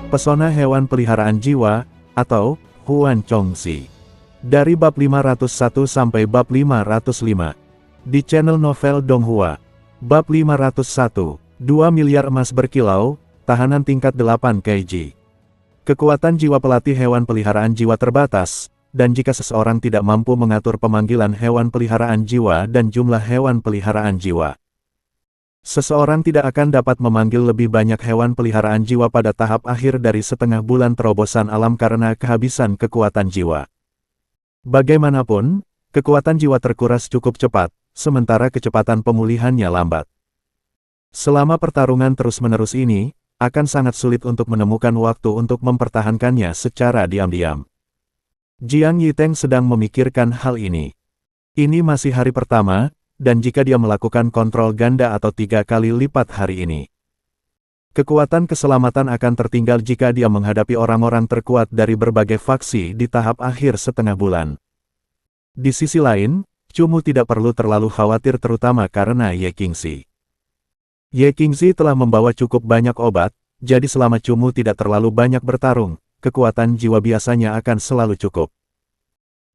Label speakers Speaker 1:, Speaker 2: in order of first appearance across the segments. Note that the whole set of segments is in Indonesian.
Speaker 1: Pesona Hewan Peliharaan Jiwa, atau Huan Chongxi. Dari bab 501 sampai bab 505. Di channel Novel Donghua. Bab 501, 2 miliar emas berkilau, tahanan tingkat 8 Kaiji. Kekuatan jiwa pelatih hewan peliharaan jiwa terbatas, dan jika seseorang tidak mampu mengatur pemanggilan hewan peliharaan jiwa dan jumlah hewan peliharaan jiwa, seseorang tidak akan dapat memanggil lebih banyak hewan peliharaan jiwa pada tahap akhir dari setengah bulan terobosan alam karena kehabisan kekuatan jiwa. Bagaimanapun, kekuatan jiwa terkuras cukup cepat, sementara kecepatan pemulihannya lambat. Selama pertarungan terus-menerus ini, akan sangat sulit untuk menemukan waktu untuk mempertahankannya secara diam-diam. Jiang Yiteng sedang memikirkan hal ini. Ini masih hari pertama, dan jika dia melakukan kontrol ganda atau 3 kali lipat hari ini, kekuatan keselamatan akan tertinggal jika dia menghadapi orang-orang terkuat dari berbagai faksi di tahap akhir setengah bulan. Di sisi lain, Cumu tidak perlu terlalu khawatir terutama karena Ye Qingxi. Ye Qingxi telah membawa cukup banyak obat, jadi selama Cumu tidak terlalu banyak bertarung, kekuatan jiwa biasanya akan selalu cukup.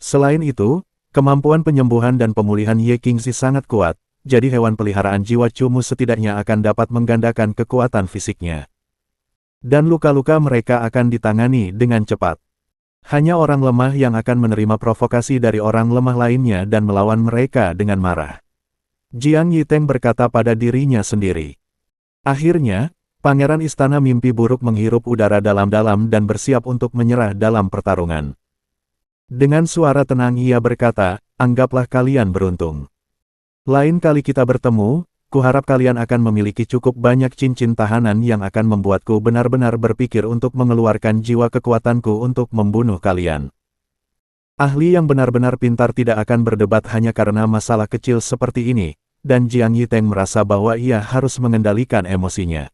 Speaker 1: Selain itu, kemampuan penyembuhan dan pemulihan Ye Qingxi sangat kuat, jadi hewan peliharaan jiwa Cumu setidaknya akan dapat menggandakan kekuatan fisiknya. Dan luka-luka mereka akan ditangani dengan cepat. Hanya orang lemah yang akan menerima provokasi dari orang lemah lainnya dan melawan mereka dengan marah. Jiang Yiteng berkata pada dirinya sendiri. Akhirnya, Pangeran Istana Mimpi Buruk menghirup udara dalam-dalam dan bersiap untuk menyerah dalam pertarungan. Dengan suara tenang ia berkata, anggaplah kalian beruntung. Lain kali kita bertemu, kuharap kalian akan memiliki cukup banyak cincin tahanan yang akan membuatku benar-benar berpikir untuk mengeluarkan jiwa kekuatanku untuk membunuh kalian. Ahli yang benar-benar pintar tidak akan berdebat hanya karena masalah kecil seperti ini, dan Jiang Yiteng merasa bahwa ia harus mengendalikan emosinya.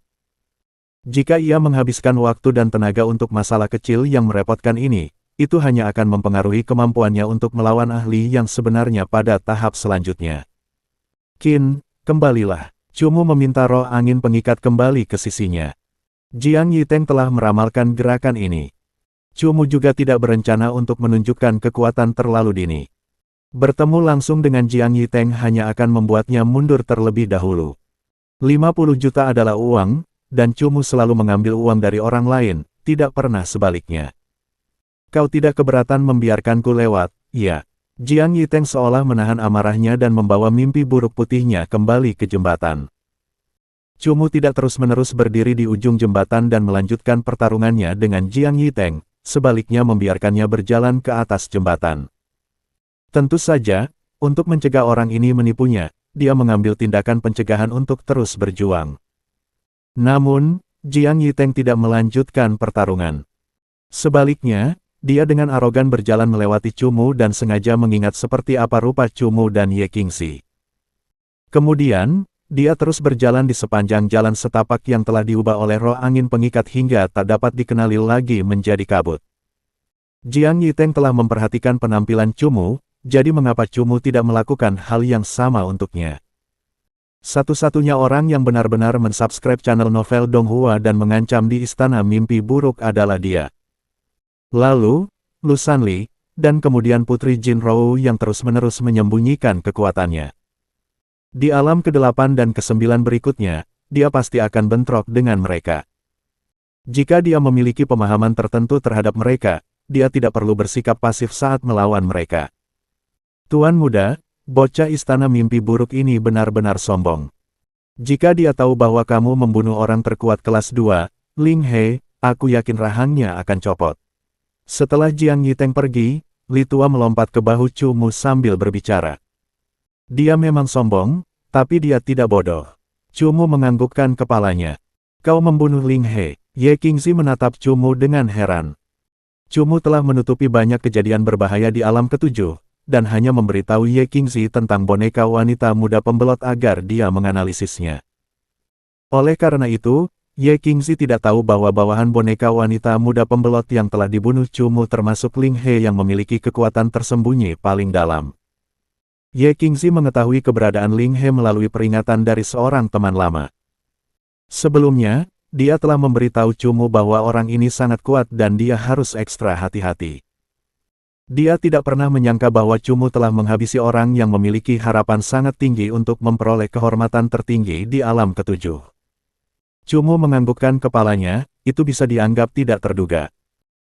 Speaker 1: Jika ia menghabiskan waktu dan tenaga untuk masalah kecil yang merepotkan ini, itu hanya akan mempengaruhi kemampuannya untuk melawan ahli yang sebenarnya pada tahap selanjutnya. Qin, kembalilah. Cumu meminta roh angin pengikat kembali ke sisinya. Jiang Yiteng telah meramalkan gerakan ini. Cumu juga tidak berencana untuk menunjukkan kekuatan terlalu dini. Bertemu langsung dengan Jiang Yiteng hanya akan membuatnya mundur terlebih dahulu. 50 juta adalah uang, dan Cumu selalu mengambil uang dari orang lain, tidak pernah sebaliknya. Kau tidak keberatan membiarkanku lewat, ya. Jiang Yiteng seolah menahan amarahnya dan membawa mimpi buruk putihnya kembali ke jembatan. Cumu tidak terus-menerus berdiri di ujung jembatan dan melanjutkan pertarungannya dengan Jiang Yiteng, sebaliknya membiarkannya berjalan ke atas jembatan. Tentu saja, untuk mencegah orang ini menipunya, dia mengambil tindakan pencegahan untuk terus berjuang. Namun, Jiang Yiteng tidak melanjutkan pertarungan. Sebaliknya, dia dengan arogan berjalan melewati Cumu dan sengaja mengingat seperti apa rupa Cumu dan Ye Qingxi. Kemudian, dia terus berjalan di sepanjang jalan setapak yang telah diubah oleh roh angin pengikat hingga tak dapat dikenali lagi menjadi kabut. Jiang Yiteng telah memperhatikan penampilan Cumu, jadi mengapa Cumu tidak melakukan hal yang sama untuknya? Satu-satunya orang yang benar-benar mensubscribe channel Novel Donghua dan mengancam di Istana Mimpi Buruk adalah dia. Lalu, Lu Sanli, dan kemudian Putri Jin Rou yang terus-menerus menyembunyikan kekuatannya. Di alam ke-8 dan ke-9 berikutnya, dia pasti akan bentrok dengan mereka. Jika dia memiliki pemahaman tertentu terhadap mereka, dia tidak perlu bersikap pasif saat melawan mereka. Tuan muda, bocah Istana Mimpi Buruk ini benar-benar sombong. Jika dia tahu bahwa kamu membunuh orang terkuat kelas 2, Ling He, aku yakin rahangnya akan copot. Setelah Jiang Yiteng pergi, Li Tua melompat ke bahu Cumu sambil berbicara. Dia memang sombong, tapi dia tidak bodoh. Cumu menganggukkan kepalanya. Kau membunuh Ling He. Ye Qingxi menatap Cumu dengan heran. Cumu telah menutupi banyak kejadian berbahaya di alam ke-7, dan hanya memberitahu Ye Qingxi tentang boneka wanita muda pembelot agar dia menganalisisnya. Oleh karena itu, Ye Qingxi tidak tahu bahwa bawahan boneka wanita muda pembelot yang telah dibunuh Cumu termasuk Ling He yang memiliki kekuatan tersembunyi paling dalam. Ye Qingxi mengetahui keberadaan Ling He melalui peringatan dari seorang teman lama. Sebelumnya, dia telah memberitahu Cumu bahwa orang ini sangat kuat dan dia harus ekstra hati-hati. Dia tidak pernah menyangka bahwa Cumu telah menghabisi orang yang memiliki harapan sangat tinggi untuk memperoleh kehormatan tertinggi di alam ketujuh. Cumu menganggukkan kepalanya, itu bisa dianggap tidak terduga.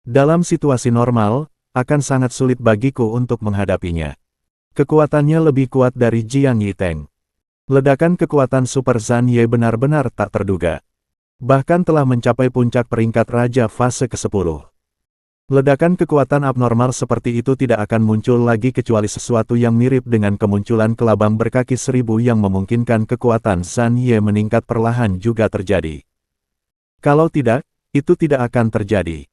Speaker 1: Dalam situasi normal, akan sangat sulit bagiku untuk menghadapinya. Kekuatannya lebih kuat dari Jiang Yiteng. Ledakan kekuatan Super Zhan Ye benar-benar tak terduga. Bahkan telah mencapai puncak peringkat Raja fase ke-10. Ledakan kekuatan abnormal seperti itu tidak akan muncul lagi kecuali sesuatu yang mirip dengan kemunculan kelabang berkaki 1000 yang memungkinkan kekuatan Zhan Ye meningkat perlahan juga terjadi. Kalau tidak, itu tidak akan terjadi.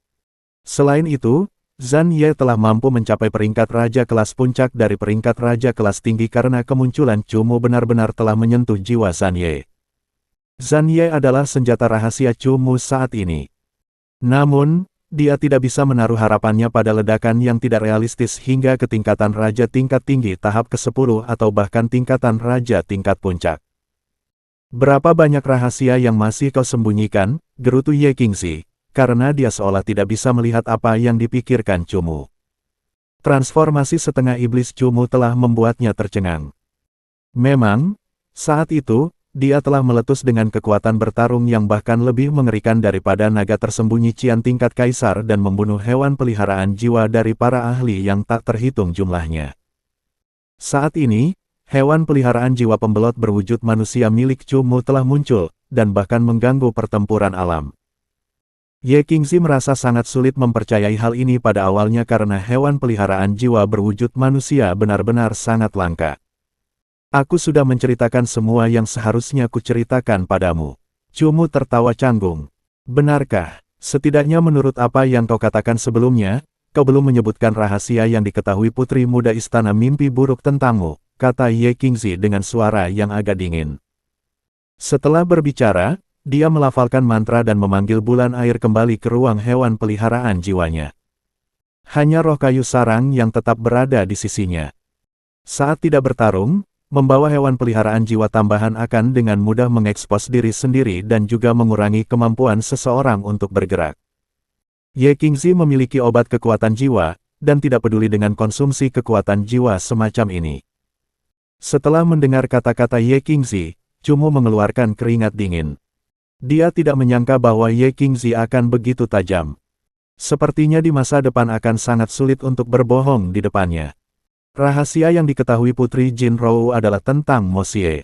Speaker 1: Selain itu, Zhan Ye telah mampu mencapai peringkat Raja kelas puncak dari peringkat Raja kelas tinggi karena kemunculan Cumu benar-benar telah menyentuh jiwa Zhan Ye. Zhan Ye adalah senjata rahasia Cumu saat ini. Namun, dia tidak bisa menaruh harapannya pada ledakan yang tidak realistis hingga ke tingkatan Raja tingkat tinggi tahap ke-10 atau bahkan tingkatan Raja tingkat puncak. Berapa banyak rahasia yang masih kau sembunyikan, gerutu Ye Qingzi, karena dia seolah tidak bisa melihat apa yang dipikirkan Cumu. Transformasi setengah iblis Cumu telah membuatnya tercengang. Memang, saat itu, dia telah meletus dengan kekuatan bertarung yang bahkan lebih mengerikan daripada naga tersembunyi Cian tingkat kaisar dan membunuh hewan peliharaan jiwa dari para ahli yang tak terhitung jumlahnya. Saat ini, hewan peliharaan jiwa pembelot berwujud manusia milik Cumu telah muncul, dan bahkan mengganggu pertempuran alam. Ye Qingzi merasa sangat sulit mempercayai hal ini pada awalnya karena hewan peliharaan jiwa berwujud manusia benar-benar sangat langka. Aku sudah menceritakan semua yang seharusnya kuceritakan padamu. Cumu tertawa canggung. Benarkah? Setidaknya menurut apa yang kau katakan sebelumnya, kau belum menyebutkan rahasia yang diketahui putri muda istana mimpi buruk tentangmu, kata Ye Qingzi dengan suara yang agak dingin. Setelah berbicara, dia melafalkan mantra dan memanggil bulan air kembali ke ruang hewan peliharaan jiwanya. Hanya roh kayu sarang yang tetap berada di sisinya. Saat tidak bertarung, membawa hewan peliharaan jiwa tambahan akan dengan mudah mengekspos diri sendiri dan juga mengurangi kemampuan seseorang untuk bergerak. Ye Qingzi memiliki obat kekuatan jiwa, dan tidak peduli dengan konsumsi kekuatan jiwa semacam ini. Setelah mendengar kata-kata Ye Qingzi, Cumu mengeluarkan keringat dingin. Dia tidak menyangka bahwa Ye Qingzi akan begitu tajam. Sepertinya di masa depan akan sangat sulit untuk berbohong di depannya. Rahasia yang diketahui Putri Jin Rou adalah tentang Mo Xie.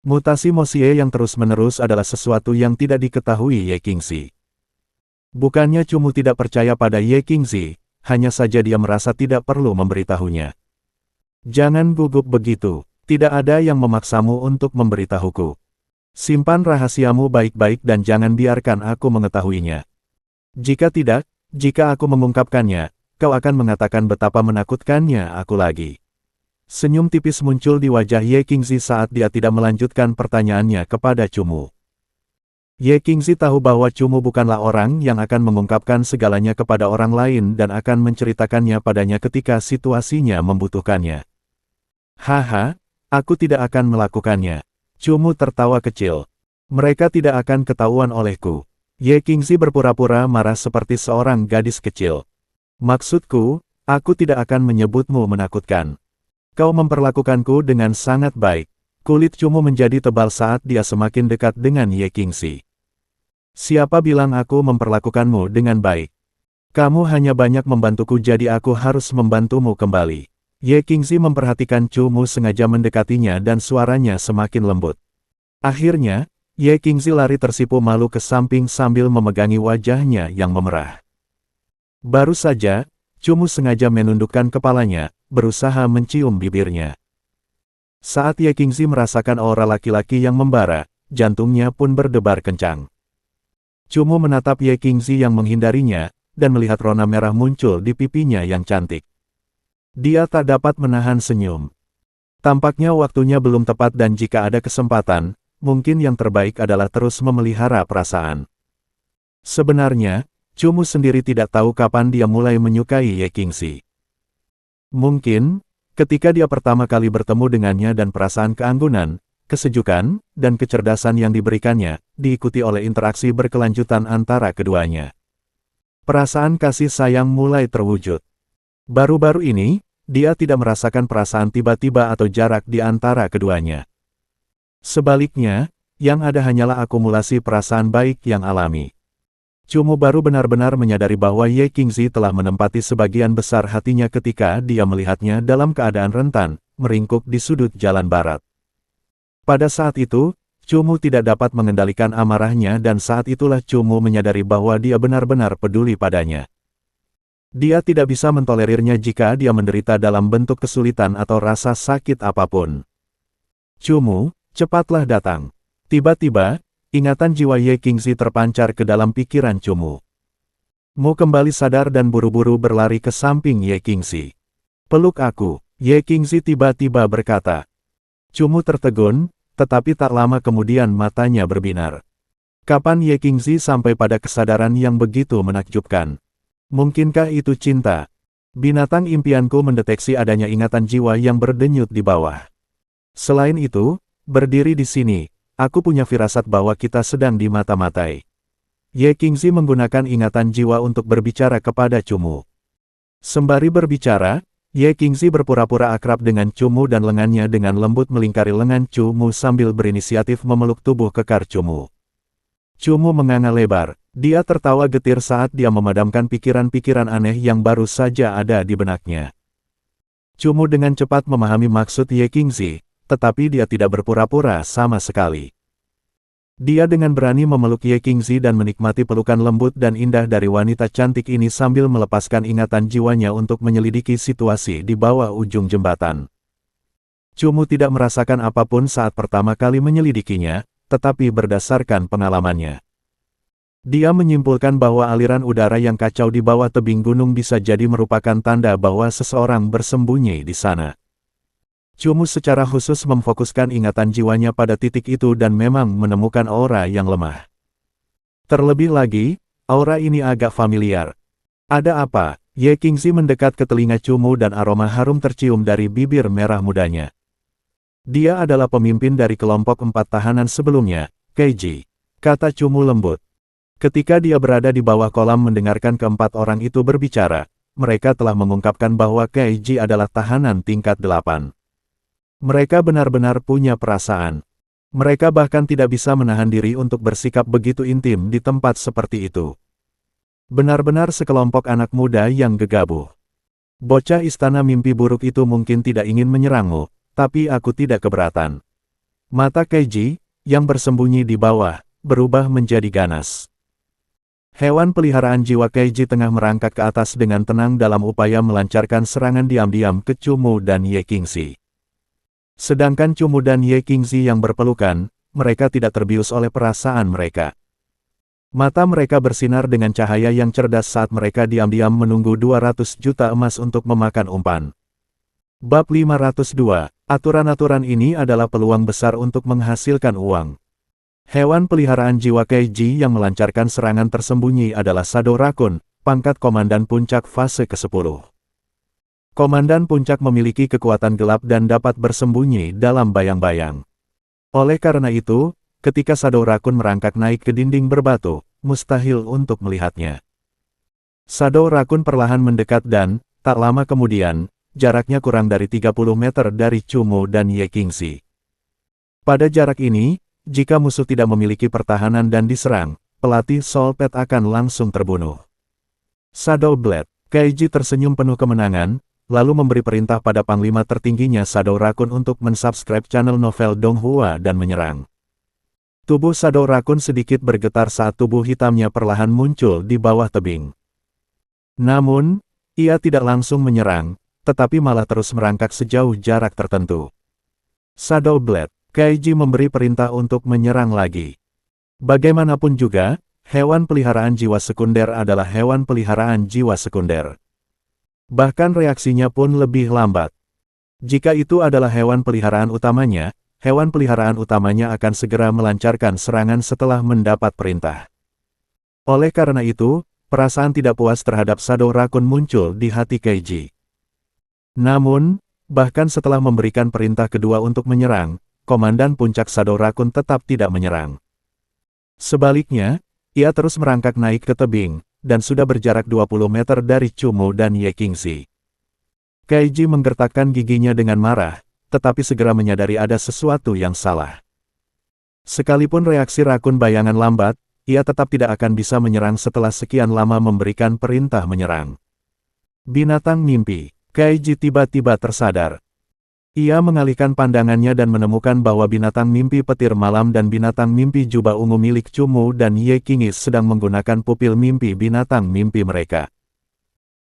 Speaker 1: Mutasi Mo Xie yang terus-menerus adalah sesuatu yang tidak diketahui Ye Qingzi. Bukannya Cumu tidak percaya pada Ye Qingzi, hanya saja dia merasa tidak perlu memberitahunya. Jangan gugup begitu, tidak ada yang memaksamu untuk memberitahuku. Simpan rahasiamu baik-baik dan jangan biarkan aku mengetahuinya. Jika tidak, jika aku mengungkapkannya, kau akan mengatakan betapa menakutkannya aku lagi. Senyum tipis muncul di wajah Ye Qingzi saat dia tidak melanjutkan pertanyaannya kepada Cumu. Ye Qingzi tahu bahwa Cumu bukanlah orang yang akan mengungkapkan segalanya kepada orang lain dan akan menceritakannya padanya ketika situasinya membutuhkannya. Haha, aku tidak akan melakukannya. Cumu tertawa kecil. Mereka tidak akan ketahuan olehku. Ye Qingzi berpura-pura marah seperti seorang gadis kecil. Maksudku, aku tidak akan menyebutmu menakutkan. Kau memperlakukanku dengan sangat baik. Kulit Cumu menjadi tebal saat dia semakin dekat dengan Ye Qingzi. Siapa bilang aku memperlakukanmu dengan baik? Kamu hanya banyak membantuku jadi aku harus membantumu kembali. Ye Qingzi memperhatikan Cumu sengaja mendekatinya dan suaranya semakin lembut. Akhirnya, Ye Qingzi lari tersipu malu ke samping sambil memegangi wajahnya yang memerah. Baru saja, Cumu sengaja menundukkan kepalanya, berusaha mencium bibirnya. Saat Ye Qingzi merasakan aura laki-laki yang membara, jantungnya pun berdebar kencang. Cumu menatap Ye Qingzi yang menghindarinya, dan melihat rona merah muncul di pipinya yang cantik. Dia tak dapat menahan senyum. Tampaknya waktunya belum tepat dan jika ada kesempatan, mungkin yang terbaik adalah terus memelihara perasaan. Sebenarnya, Cumu sendiri tidak tahu kapan dia mulai menyukai Ye Qingzi. Mungkin, ketika dia pertama kali bertemu dengannya dan perasaan keanggunan, kesejukan, dan kecerdasan yang diberikannya, diikuti oleh interaksi berkelanjutan antara keduanya. Perasaan kasih sayang mulai terwujud. Baru-baru ini, dia tidak merasakan perasaan tiba-tiba atau jarak di antara keduanya. Sebaliknya, yang ada hanyalah akumulasi perasaan baik yang alami. Cumu baru benar-benar menyadari bahwa Ye Qingzi telah menempati sebagian besar hatinya ketika dia melihatnya dalam keadaan rentan, meringkuk di sudut jalan barat. Pada saat itu, Cumu tidak dapat mengendalikan amarahnya dan saat itulah Cumu menyadari bahwa dia benar-benar peduli padanya. Dia tidak bisa mentolerirnya jika dia menderita dalam bentuk kesulitan atau rasa sakit apapun. Cumu, cepatlah datang. Tiba-tiba, ingatan jiwa Ye Qingzi terpancar ke dalam pikiran Cumu. Mu kembali sadar dan buru-buru berlari ke samping Ye Qingzi. Peluk aku, Ye Qingzi tiba-tiba berkata. Cumu tertegun, tetapi tak lama kemudian matanya berbinar. Kapan Ye Qingzi sampai pada kesadaran yang begitu menakjubkan? Mungkinkah itu cinta? Binatang impianku mendeteksi adanya ingatan jiwa yang berdenyut di bawah. Selain itu, berdiri di sini, aku punya firasat bahwa kita sedang dimata-matai. Ye Qingzi menggunakan ingatan jiwa untuk berbicara kepada Cumu. Sembari berbicara, Ye Qingzi berpura-pura akrab dengan Cumu dan lengannya dengan lembut melingkari lengan Cumu sambil berinisiatif memeluk tubuh kekar Cumu. Cumu menganga lebar, dia tertawa getir saat dia memadamkan pikiran-pikiran aneh yang baru saja ada di benaknya. Cumu dengan cepat memahami maksud Ye Qingzi, tetapi dia tidak berpura-pura sama sekali. Dia dengan berani memeluk Ye Qingzi dan menikmati pelukan lembut dan indah dari wanita cantik ini sambil melepaskan ingatan jiwanya untuk menyelidiki situasi di bawah ujung jembatan. Cumu tidak merasakan apapun saat pertama kali menyelidikinya, tetapi berdasarkan pengalamannya. Dia menyimpulkan bahwa aliran udara yang kacau di bawah tebing gunung bisa jadi merupakan tanda bahwa seseorang bersembunyi di sana. Cumu secara khusus memfokuskan ingatan jiwanya pada titik itu dan memang menemukan aura yang lemah. Terlebih lagi, aura ini agak familiar. Ada apa? Ye Qingzi mendekat ke telinga Cumu dan aroma harum tercium dari bibir merah mudanya. Dia adalah pemimpin dari kelompok 4 tahanan sebelumnya, Keiji, kata Cumu lembut. Ketika dia berada di bawah kolam mendengarkan keempat orang itu berbicara, mereka telah mengungkapkan bahwa Keiji adalah tahanan tingkat 8. Mereka benar-benar punya perasaan. Mereka bahkan tidak bisa menahan diri untuk bersikap begitu intim di tempat seperti itu. Benar-benar sekelompok anak muda yang gegabah. Bocah istana mimpi buruk itu mungkin tidak ingin menyerangmu, tapi aku tidak keberatan. Mata Keiji, yang bersembunyi di bawah, berubah menjadi ganas. Hewan peliharaan jiwa Keiji tengah merangkak ke atas dengan tenang dalam upaya melancarkan serangan diam-diam ke Cumu dan Ye Qingzi. Sedangkan Cumu dan Ye Qingzi yang berpelukan, mereka tidak terbius oleh perasaan mereka. Mata mereka bersinar dengan cahaya yang cerdas saat mereka diam-diam menunggu 200 juta emas untuk memakan umpan. Bab 502, aturan-aturan ini adalah peluang besar untuk menghasilkan uang. Hewan peliharaan jiwa Keiji yang melancarkan serangan tersembunyi adalah Shadow Raccoon, pangkat Komandan Puncak fase ke-10. Komandan Puncak memiliki kekuatan gelap dan dapat bersembunyi dalam bayang-bayang. Oleh karena itu, ketika Shadow Raccoon merangkak naik ke dinding berbatu, mustahil untuk melihatnya. Shadow Raccoon perlahan mendekat dan, tak lama kemudian, jaraknya kurang dari 30 meter dari Cumu dan Ye Qingzi. Pada jarak ini, jika musuh tidak memiliki pertahanan dan diserang, pelatih Soul Pet akan langsung terbunuh. Shadow Blade, Keiji tersenyum penuh kemenangan, lalu memberi perintah pada panglima tertingginya Shadow Raccoon untuk mensubscribe channel Novel Donghua dan menyerang. Tubuh Shadow Raccoon sedikit bergetar saat tubuh hitamnya perlahan muncul di bawah tebing. Namun, ia tidak langsung menyerang, tetapi malah terus merangkak sejauh jarak tertentu. Shadow Blade, Keiji memberi perintah untuk menyerang lagi. Bagaimanapun juga, hewan peliharaan jiwa sekunder adalah hewan peliharaan jiwa sekunder. Bahkan reaksinya pun lebih lambat. Jika itu adalah hewan peliharaan utamanya, hewan peliharaan utamanya akan segera melancarkan serangan setelah mendapat perintah. Oleh karena itu, perasaan tidak puas terhadap Shadow Raccoon muncul di hati Keiji. Namun, bahkan setelah memberikan perintah kedua untuk menyerang, Komandan Puncak Shadow Raccoon tetap tidak menyerang. Sebaliknya, ia terus merangkak naik ke tebing, dan sudah berjarak 20 meter dari Chumu dan Ye Qingxi. Kaiji menggertakkan giginya dengan marah, tetapi segera menyadari ada sesuatu yang salah. Sekalipun reaksi rakun bayangan lambat, ia tetap tidak akan bisa menyerang setelah sekian lama memberikan perintah menyerang. Binatang mimpi. Kaiji tiba-tiba tersadar. Ia mengalihkan pandangannya dan menemukan bahwa binatang mimpi petir malam dan binatang mimpi jubah ungu milik Chumu dan Ye Qingxi sedang menggunakan pupil mimpi binatang mimpi mereka.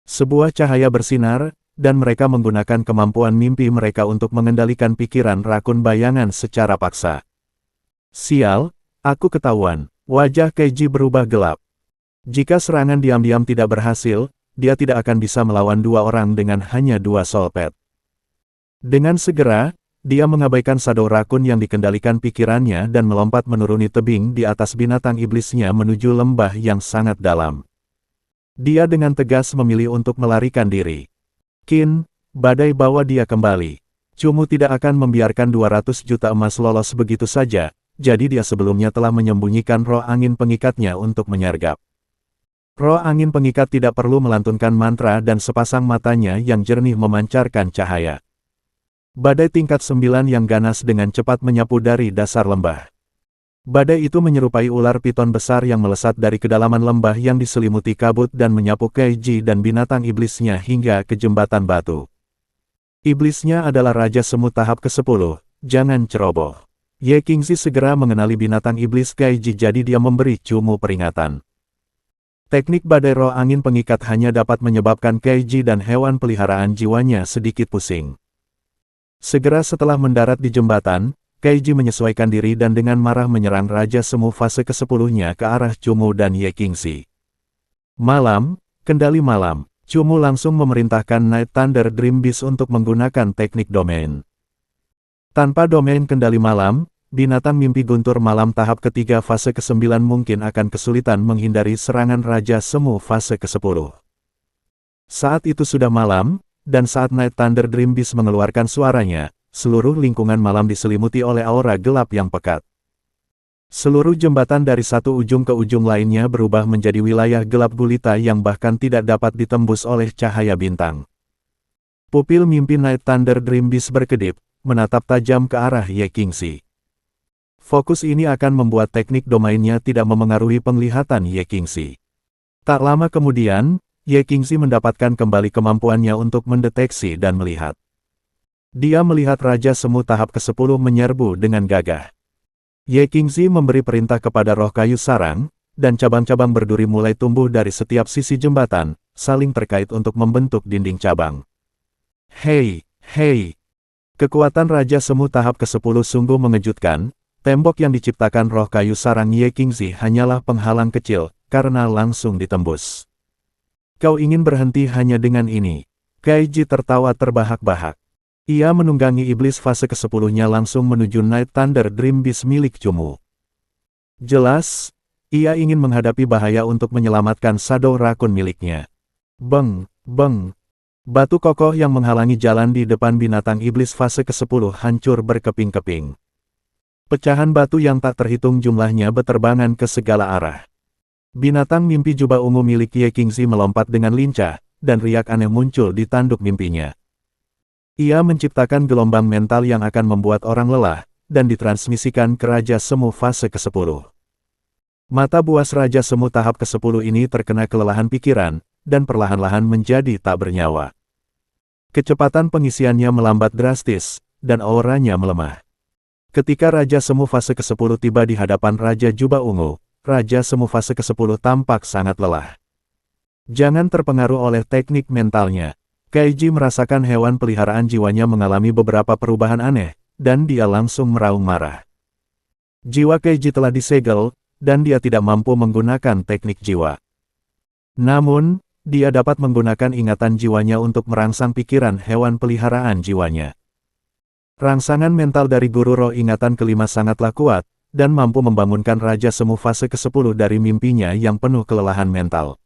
Speaker 1: Sebuah cahaya bersinar, dan mereka menggunakan kemampuan mimpi mereka untuk mengendalikan pikiran rakun bayangan secara paksa. Sial, aku ketahuan. Wajah Kaiji berubah gelap. Jika serangan diam-diam tidak berhasil, dia tidak akan bisa melawan dua orang dengan hanya 2 soul pad. Dengan segera, dia mengabaikan Shadow Raccoon yang dikendalikan pikirannya dan melompat menuruni tebing di atas binatang iblisnya menuju lembah yang sangat dalam. Dia dengan tegas memilih untuk melarikan diri. Qin, badai bawa dia kembali. Chumu tidak akan membiarkan 200 juta emas lolos begitu saja, jadi dia sebelumnya telah menyembunyikan roh angin pengikatnya untuk menyergap. Roh angin pengikat tidak perlu melantunkan mantra dan sepasang matanya yang jernih memancarkan cahaya. Badai tingkat 9 yang ganas dengan cepat menyapu dari dasar lembah. Badai itu menyerupai ular piton besar yang melesat dari kedalaman lembah yang diselimuti kabut dan menyapu Kaiji dan binatang iblisnya hingga ke jembatan batu. Iblisnya adalah Raja Semut tahap ke-10, jangan ceroboh. Ye Qingxi segera mengenali binatang iblis Kaiji jadi dia memberi Chumu peringatan. Teknik badai roh angin pengikat hanya dapat menyebabkan Kaiji dan hewan peliharaan jiwanya sedikit pusing. Segera setelah mendarat di jembatan, Kaiji menyesuaikan diri dan dengan marah menyerang Raja Semu fase ke-10-nya ke arah Chumu dan Ye Qingxi. Malam, kendali malam, Chumu langsung memerintahkan Night Thunder Dream Beast untuk menggunakan teknik domain. Tanpa domain kendali malam, binatang mimpi guntur malam tahap ketiga fase ke-9 mungkin akan kesulitan menghindari serangan Raja Semu fase ke-10. Saat itu sudah malam, dan saat Night Thunder Dream Beast mengeluarkan suaranya, seluruh lingkungan malam diselimuti oleh aura gelap yang pekat. Seluruh jembatan dari satu ujung ke ujung lainnya berubah menjadi wilayah gelap gulita yang bahkan tidak dapat ditembus oleh cahaya bintang. Pupil mimpi Night Thunder Dream Beast berkedip, menatap tajam ke arah Ye Qingxi. Fokus ini akan membuat teknik domainnya tidak memengaruhi penglihatan Ye Qingxi. Tak lama kemudian, Ye Qingxi mendapatkan kembali kemampuannya untuk mendeteksi dan melihat. Dia melihat Raja Semu tahap ke-10 menyerbu dengan gagah. Ye Qingxi memberi perintah kepada roh kayu sarang, dan cabang-cabang berduri mulai tumbuh dari setiap sisi jembatan, saling terkait untuk membentuk dinding cabang. Hei, hei! Kekuatan Raja Semu tahap ke-10 sungguh mengejutkan, tembok yang diciptakan roh kayu sarang Ye Qingxi hanyalah penghalang kecil, karena langsung ditembus. Kau ingin berhenti hanya dengan ini? Kaiji tertawa terbahak-bahak. Ia menunggangi iblis fase ke-10-nya langsung menuju Night Thunder Dream Beast milik Chumu. Jelas, ia ingin menghadapi bahaya untuk menyelamatkan Shadow Raccoon miliknya. Beng, beng. Batu kokoh yang menghalangi jalan di depan binatang iblis fase ke-10 hancur berkeping-keping. Pecahan batu yang tak terhitung jumlahnya beterbangan ke segala arah. Binatang mimpi jubah ungu milik Ye Qingxi melompat dengan lincah, dan riak aneh muncul di tanduk mimpinya. Ia menciptakan gelombang mental yang akan membuat orang lelah, dan ditransmisikan ke Raja Semu fase ke-10. Mata buas Raja Semu tahap ke-10 ini terkena kelelahan pikiran, dan perlahan-lahan menjadi tak bernyawa. Kecepatan pengisiannya melambat drastis, dan auranya melemah. Ketika Raja Semu fase ke-10 tiba di hadapan Raja Jubah Ungu, Raja Semu fase ke-10 tampak sangat lelah. Jangan terpengaruh oleh teknik mentalnya. Kaiji merasakan hewan peliharaan jiwanya mengalami beberapa perubahan aneh, dan dia langsung meraung marah. Jiwa Kaiji telah disegel, dan dia tidak mampu menggunakan teknik jiwa. Namun, dia dapat menggunakan ingatan jiwanya untuk merangsang pikiran hewan peliharaan jiwanya. Rangsangan mental dari guru roh ingatan kelima sangatlah kuat, dan mampu membangunkan Raja Semu fase ke-10 dari mimpinya yang penuh kelelahan mental.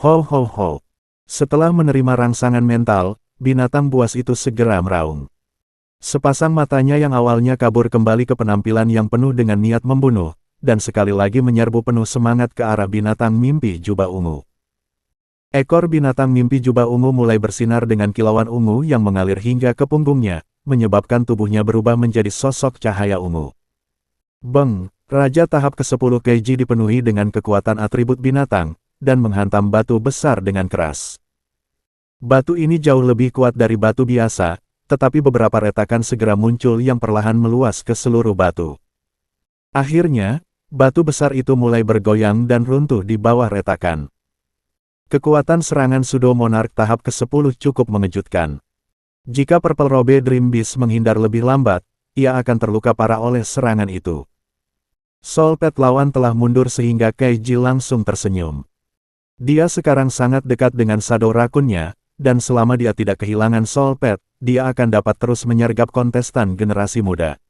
Speaker 1: Ho ho ho. Setelah menerima rangsangan mental, binatang buas itu segera meraung. Sepasang matanya yang awalnya kabur kembali ke penampilan yang penuh dengan niat membunuh, dan sekali lagi menyerbu penuh semangat ke arah binatang mimpi jubah ungu. Ekor binatang mimpi jubah ungu mulai bersinar dengan kilauan ungu yang mengalir hingga ke punggungnya, menyebabkan tubuhnya berubah menjadi sosok cahaya ungu. Beng, Raja tahap ke-10 Keiji dipenuhi dengan kekuatan atribut binatang, dan menghantam batu besar dengan keras. Batu ini jauh lebih kuat dari batu biasa, tetapi beberapa retakan segera muncul yang perlahan meluas ke seluruh batu. Akhirnya, batu besar itu mulai bergoyang dan runtuh di bawah retakan. Kekuatan serangan Sudo Monarch tahap ke-10 cukup mengejutkan. Jika Purple Robe Dream Beast menghindar lebih lambat, ia akan terluka parah oleh serangan itu. Soul Pet lawan telah mundur sehingga Keiji langsung tersenyum. Dia sekarang sangat dekat dengan Shadow Raccoon-nya, dan selama dia tidak kehilangan Soul Pet, dia akan dapat terus menyergap kontestan generasi muda.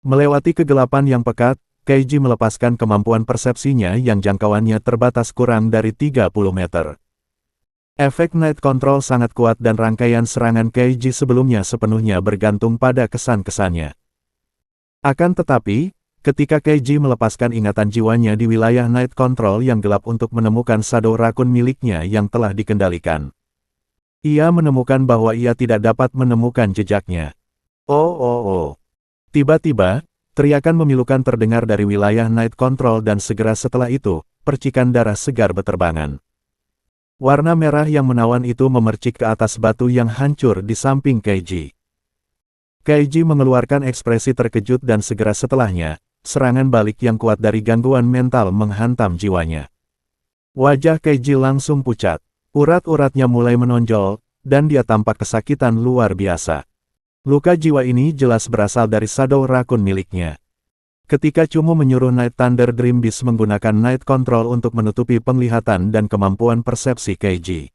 Speaker 1: Melewati kegelapan yang pekat, Keiji melepaskan kemampuan persepsinya yang jangkauannya terbatas kurang dari 30 meter. Efek Night Control sangat kuat dan rangkaian serangan Keiji sebelumnya sepenuhnya bergantung pada kesan-kesannya. Akan tetapi, ketika Keiji melepaskan ingatan jiwanya di wilayah Night Control yang gelap untuk menemukan Shadow Raccoon miliknya yang telah dikendalikan, ia menemukan bahwa ia tidak dapat menemukan jejaknya. Oh. Tiba-tiba, teriakan memilukan terdengar dari wilayah Night Control dan segera setelah itu, percikan darah segar beterbangan. Warna merah yang menawan itu memercik ke atas batu yang hancur di samping Keiji. Keiji mengeluarkan ekspresi terkejut dan segera setelahnya, serangan balik yang kuat dari gangguan mental menghantam jiwanya. Wajah Keiji langsung pucat. Urat-uratnya mulai menonjol, dan dia tampak kesakitan luar biasa. Luka jiwa ini jelas berasal dari Shadow Raccoon miliknya. Ketika Chumu menyuruh Night Thunder Dream Beast menggunakan Night Control untuk menutupi penglihatan dan kemampuan persepsi Keiji,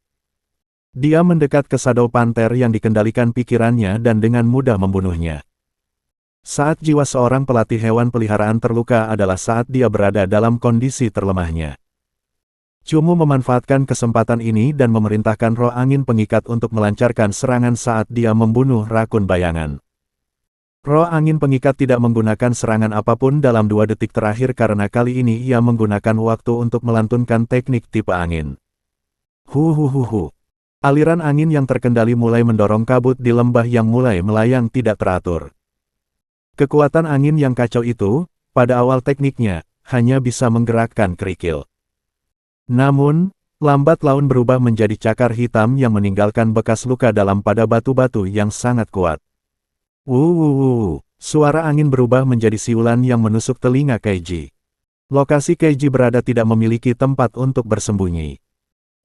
Speaker 1: dia mendekat ke Shadow Panther yang dikendalikan pikirannya dan dengan mudah membunuhnya. Saat jiwa seorang pelatih hewan peliharaan terluka adalah saat dia berada dalam kondisi terlemahnya. Chumu memanfaatkan kesempatan ini dan memerintahkan roh angin pengikat untuk melancarkan serangan saat dia membunuh rakun bayangan. Roh angin pengikat tidak menggunakan serangan apapun dalam 2 detik terakhir karena kali ini ia menggunakan waktu untuk melantunkan teknik tipe angin. Huhuhuhu. Aliran angin yang terkendali mulai mendorong kabut di lembah yang mulai melayang tidak teratur. Kekuatan angin yang kacau itu, pada awal tekniknya, hanya bisa menggerakkan kerikil. Namun, lambat laun berubah menjadi cakar hitam yang meninggalkan bekas luka dalam pada batu-batu yang sangat kuat. Suara angin berubah menjadi siulan yang menusuk telinga Keiji. Lokasi Keiji berada tidak memiliki tempat untuk bersembunyi.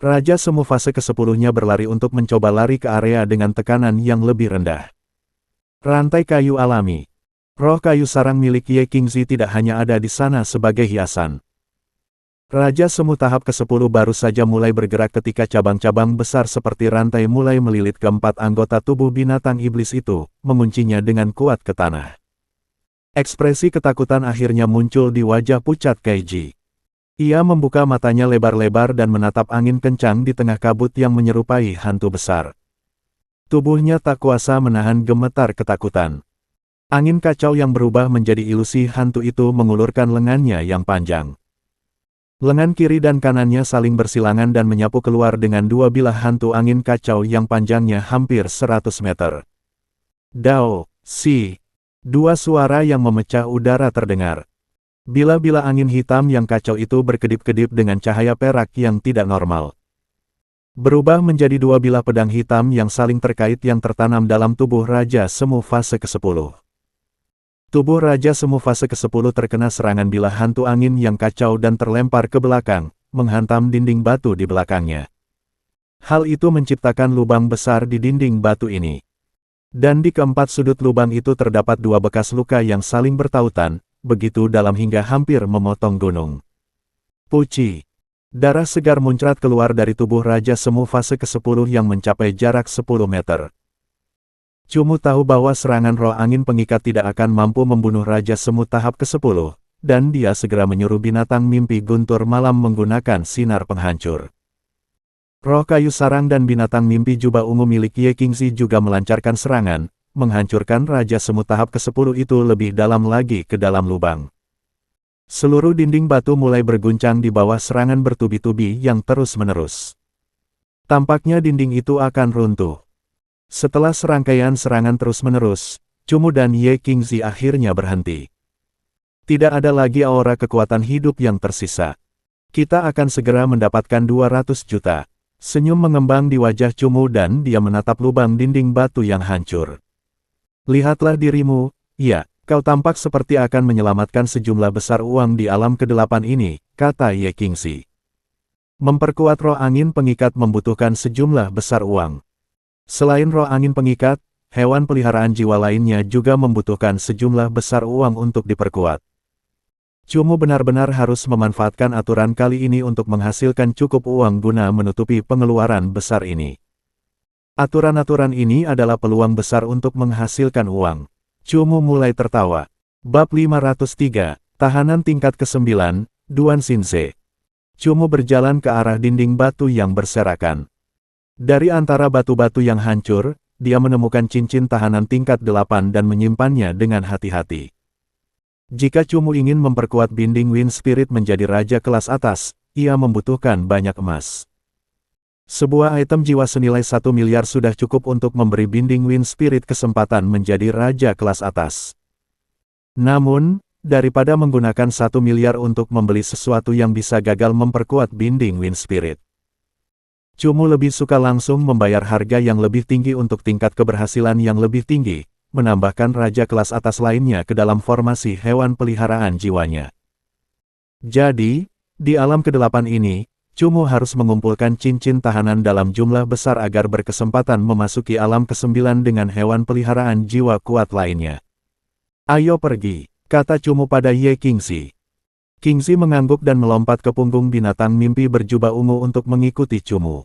Speaker 1: Raja Semu fase ke-10-nya berlari untuk mencoba lari ke area dengan tekanan yang lebih rendah. Rantai kayu alami. Roh kayu sarang milik Ye Qingzi tidak hanya ada di sana sebagai hiasan. Raja Semu tahap ke-10 baru saja mulai bergerak ketika cabang-cabang besar seperti rantai mulai melilit keempat anggota tubuh binatang iblis itu, menguncinya dengan kuat ke tanah. Ekspresi ketakutan akhirnya muncul di wajah pucat Keiji. Ia membuka matanya lebar-lebar dan menatap angin kencang di tengah kabut yang menyerupai hantu besar. Tubuhnya tak kuasa menahan gemetar ketakutan. Angin kacau yang berubah menjadi ilusi hantu itu mengulurkan lengannya yang panjang. Lengan kiri dan kanannya saling bersilangan dan menyapu keluar dengan 2 bilah hantu angin kacau yang panjangnya hampir 100 meter. Dao, Si. 2 suara yang memecah udara terdengar. Bila-bila angin hitam yang kacau itu berkedip-kedip dengan cahaya perak yang tidak normal. Berubah menjadi 2 bilah pedang hitam yang saling terkait yang tertanam dalam tubuh Raja Semu fase ke-10. Tubuh Raja Semu fase ke-10 terkena serangan bilah hantu angin yang kacau dan terlempar ke belakang, menghantam dinding batu di belakangnya. Hal itu menciptakan lubang besar di dinding batu ini. Dan di keempat sudut lubang itu terdapat 2 bekas luka yang saling bertautan, begitu dalam hingga hampir memotong gunung. Puci. Darah segar muncrat keluar dari tubuh Raja Semu fase ke-10 yang mencapai jarak 10 meter. Chumu tahu bahwa serangan roh angin pengikat tidak akan mampu membunuh Raja Semu tahap ke-10, dan dia segera menyuruh binatang mimpi guntur malam menggunakan sinar penghancur. Roh kayu sarang dan binatang mimpi jubah ungu milik Ye Qingzi juga melancarkan serangan, menghancurkan Raja Semut tahap ke-10 itu lebih dalam lagi ke dalam lubang. Seluruh dinding batu mulai berguncang di bawah serangan bertubi-tubi yang terus-menerus. Tampaknya dinding itu akan runtuh. Setelah serangkaian serangan terus-menerus, Cumu dan Ye Qingzi akhirnya berhenti. Tidak ada lagi aura kekuatan hidup yang tersisa. Kita akan segera mendapatkan 200 juta. Senyum mengembang di wajah Cumu dan dia menatap lubang dinding batu yang hancur. Lihatlah dirimu, ya, kau tampak seperti akan menyelamatkan sejumlah besar uang di alam ke-8 ini, kata Ye Qingzi. Memperkuat roh angin pengikat membutuhkan sejumlah besar uang. Selain roh angin pengikat, hewan peliharaan jiwa lainnya juga membutuhkan sejumlah besar uang untuk diperkuat. Cumu benar-benar harus memanfaatkan aturan kali ini untuk menghasilkan cukup uang guna menutupi pengeluaran besar ini. Aturan-aturan ini adalah peluang besar untuk menghasilkan uang. Cumu mulai tertawa. Bab 503, Tahanan tingkat ke-9, Duan Xinze. Cumu berjalan ke arah dinding batu yang berserakan. Dari antara batu-batu yang hancur, dia menemukan cincin tahanan tingkat 8 dan menyimpannya dengan hati-hati. Jika Cumu ingin memperkuat binding Wind Spirit menjadi raja kelas atas, ia membutuhkan banyak emas. Sebuah item jiwa senilai 1 miliar sudah cukup untuk memberi binding Wind Spirit kesempatan menjadi raja kelas atas. Namun, daripada menggunakan 1 miliar untuk membeli sesuatu yang bisa gagal memperkuat binding Wind Spirit, Cumu lebih suka langsung membayar harga yang lebih tinggi untuk tingkat keberhasilan yang lebih tinggi, menambahkan raja kelas atas lainnya ke dalam formasi hewan peliharaan jiwanya. Jadi, di alam ke-8 ini, Cumu harus mengumpulkan cincin tahanan dalam jumlah besar agar berkesempatan memasuki alam ke-9 dengan hewan peliharaan jiwa kuat lainnya. Ayo pergi, kata Cumu pada Ye Qingzi. Qingzi mengangguk dan melompat ke punggung binatang mimpi berjubah ungu untuk mengikuti Cumu.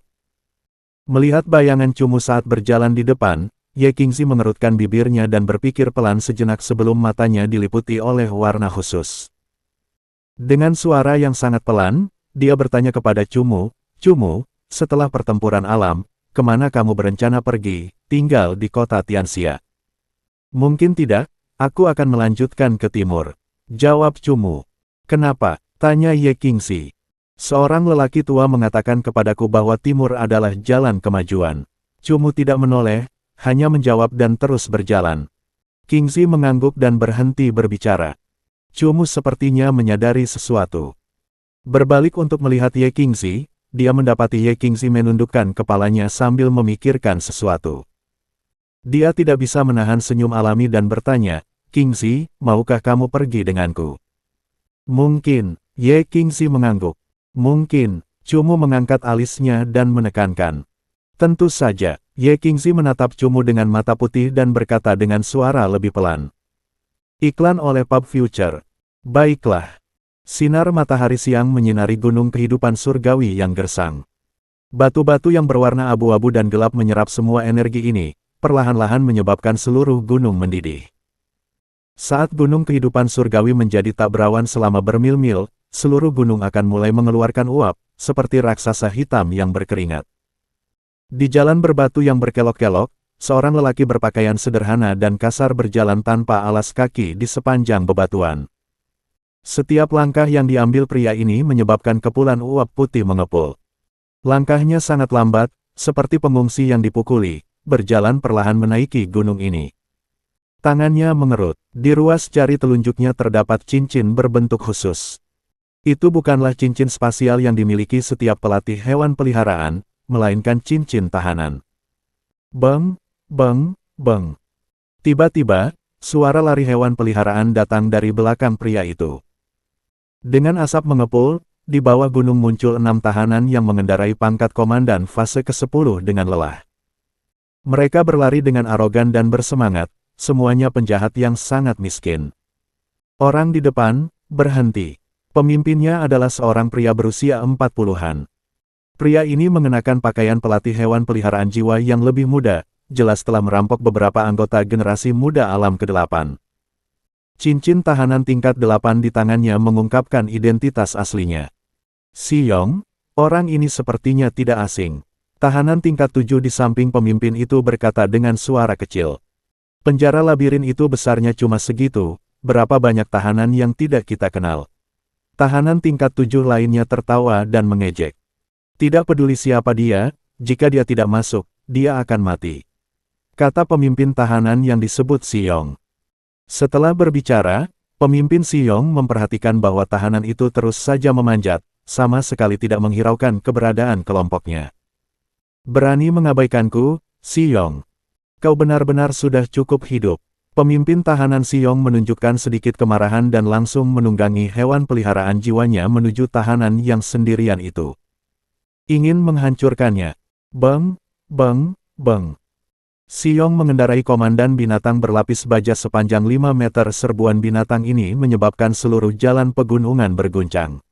Speaker 1: Melihat bayangan Cumu saat berjalan di depan, Ye Qingzi mengerutkan bibirnya dan berpikir pelan sejenak sebelum matanya diliputi oleh warna khusus. Dengan suara yang sangat pelan, dia bertanya kepada Cumu, "Cumu, setelah pertempuran alam, kemana kamu berencana pergi, tinggal di kota Tianxia?" "Mungkin tidak, aku akan melanjutkan ke timur," jawab Cumu. "Kenapa?" tanya Ye Qingzi. "Seorang lelaki tua mengatakan kepadaku bahwa timur adalah jalan kemajuan." Cumu tidak menoleh, hanya menjawab dan terus berjalan. Qingzi mengangguk dan berhenti berbicara. Cumu sepertinya menyadari sesuatu. Berbalik untuk melihat Ye Qingzi, dia mendapati Ye Qingzi menundukkan kepalanya sambil memikirkan sesuatu. Dia tidak bisa menahan senyum alami dan bertanya, "Qingzi, maukah kamu pergi denganku?" "Mungkin," Ye Qingzi mengangguk. "Mungkin," Cumu mengangkat alisnya dan menekankan. "Tentu saja." Ye Qingzi menatap Cumu dengan mata putih dan berkata dengan suara lebih pelan. Iklan oleh Pub Future. Baiklah. Sinar matahari siang menyinari gunung kehidupan surgawi yang gersang. Batu-batu yang berwarna abu-abu dan gelap menyerap semua energi ini, perlahan-lahan menyebabkan seluruh gunung mendidih. Saat gunung kehidupan surgawi menjadi tak berawan selama bermil-mil, seluruh gunung akan mulai mengeluarkan uap, seperti raksasa hitam yang berkeringat. Di jalan berbatu yang berkelok-kelok, seorang lelaki berpakaian sederhana dan kasar berjalan tanpa alas kaki di sepanjang bebatuan. Setiap langkah yang diambil pria ini menyebabkan kepulan uap putih mengepul. Langkahnya sangat lambat, seperti pengungsi yang dipukuli, berjalan perlahan menaiki gunung ini. Tangannya mengerut, di ruas jari telunjuknya terdapat cincin berbentuk khusus. Itu bukanlah cincin spasial yang dimiliki setiap pelatih hewan peliharaan, melainkan cincin tahanan. Beng, beng, beng. Tiba-tiba, suara lari hewan peliharaan datang dari belakang pria itu. Dengan asap mengepul, di bawah gunung muncul 6 tahanan yang mengendarai pangkat komandan fase ke-10 dengan lelah. Mereka berlari dengan arogan dan bersemangat, semuanya penjahat yang sangat miskin. Orang di depan, berhenti. Pemimpinnya adalah seorang pria berusia 40-an. Pria ini mengenakan pakaian pelatih hewan peliharaan jiwa yang lebih muda, jelas telah merampok beberapa anggota generasi muda alam ke-8. Cincin tahanan tingkat 8 di tangannya mengungkapkan identitas aslinya. Si Yong, orang ini sepertinya tidak asing. Tahanan tingkat 7 di samping pemimpin itu berkata dengan suara kecil. Penjara labirin itu besarnya cuma segitu, berapa banyak tahanan yang tidak kita kenal. Tahanan tingkat 7 lainnya tertawa dan mengejek. Tidak peduli siapa dia, jika dia tidak masuk, dia akan mati. Kata pemimpin tahanan yang disebut Siyong. Setelah berbicara, pemimpin Siyong memperhatikan bahwa tahanan itu terus saja memanjat, sama sekali tidak menghiraukan keberadaan kelompoknya. Berani mengabaikanku, Siyong. Kau benar-benar sudah cukup hidup. Pemimpin tahanan Siyong menunjukkan sedikit kemarahan dan langsung menunggangi hewan peliharaan jiwanya menuju tahanan yang sendirian itu. Ingin menghancurkannya. Beng, beng, beng. Siyong mengendarai komandan binatang berlapis baja sepanjang 5 meter. Serbuan binatang ini menyebabkan seluruh jalan pegunungan berguncang.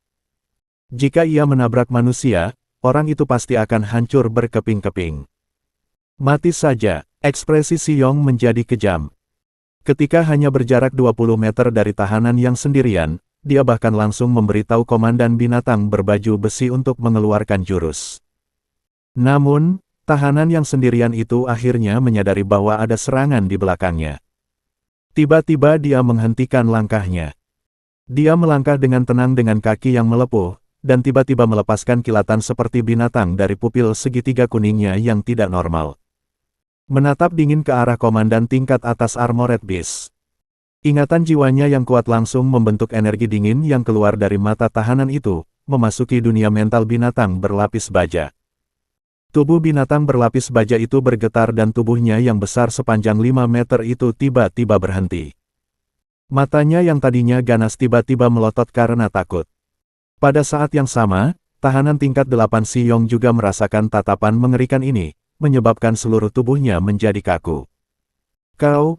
Speaker 1: Jika ia menabrak manusia, orang itu pasti akan hancur berkeping-keping. Mati saja, ekspresi Siyong menjadi kejam. Ketika hanya berjarak 20 meter dari tahanan yang sendirian, dia bahkan langsung memberitahu komandan binatang berbaju besi untuk mengeluarkan jurus. Namun, tahanan yang sendirian itu akhirnya menyadari bahwa ada serangan di belakangnya. Tiba-tiba dia menghentikan langkahnya. Dia melangkah dengan tenang dengan kaki yang melepuh, dan tiba-tiba melepaskan kilatan seperti binatang dari pupil segitiga kuningnya yang tidak normal. Menatap dingin ke arah komandan tingkat atas Armored Beast. Ingatan jiwanya yang kuat langsung membentuk energi dingin yang keluar dari mata tahanan itu, memasuki dunia mental binatang berlapis baja. Tubuh binatang berlapis baja itu bergetar dan tubuhnya yang besar sepanjang 5 meter itu tiba-tiba berhenti. Matanya yang tadinya ganas tiba-tiba melotot karena takut. Pada saat yang sama, tahanan tingkat 8 Siyong juga merasakan tatapan mengerikan ini, menyebabkan seluruh tubuhnya menjadi kaku. Kau.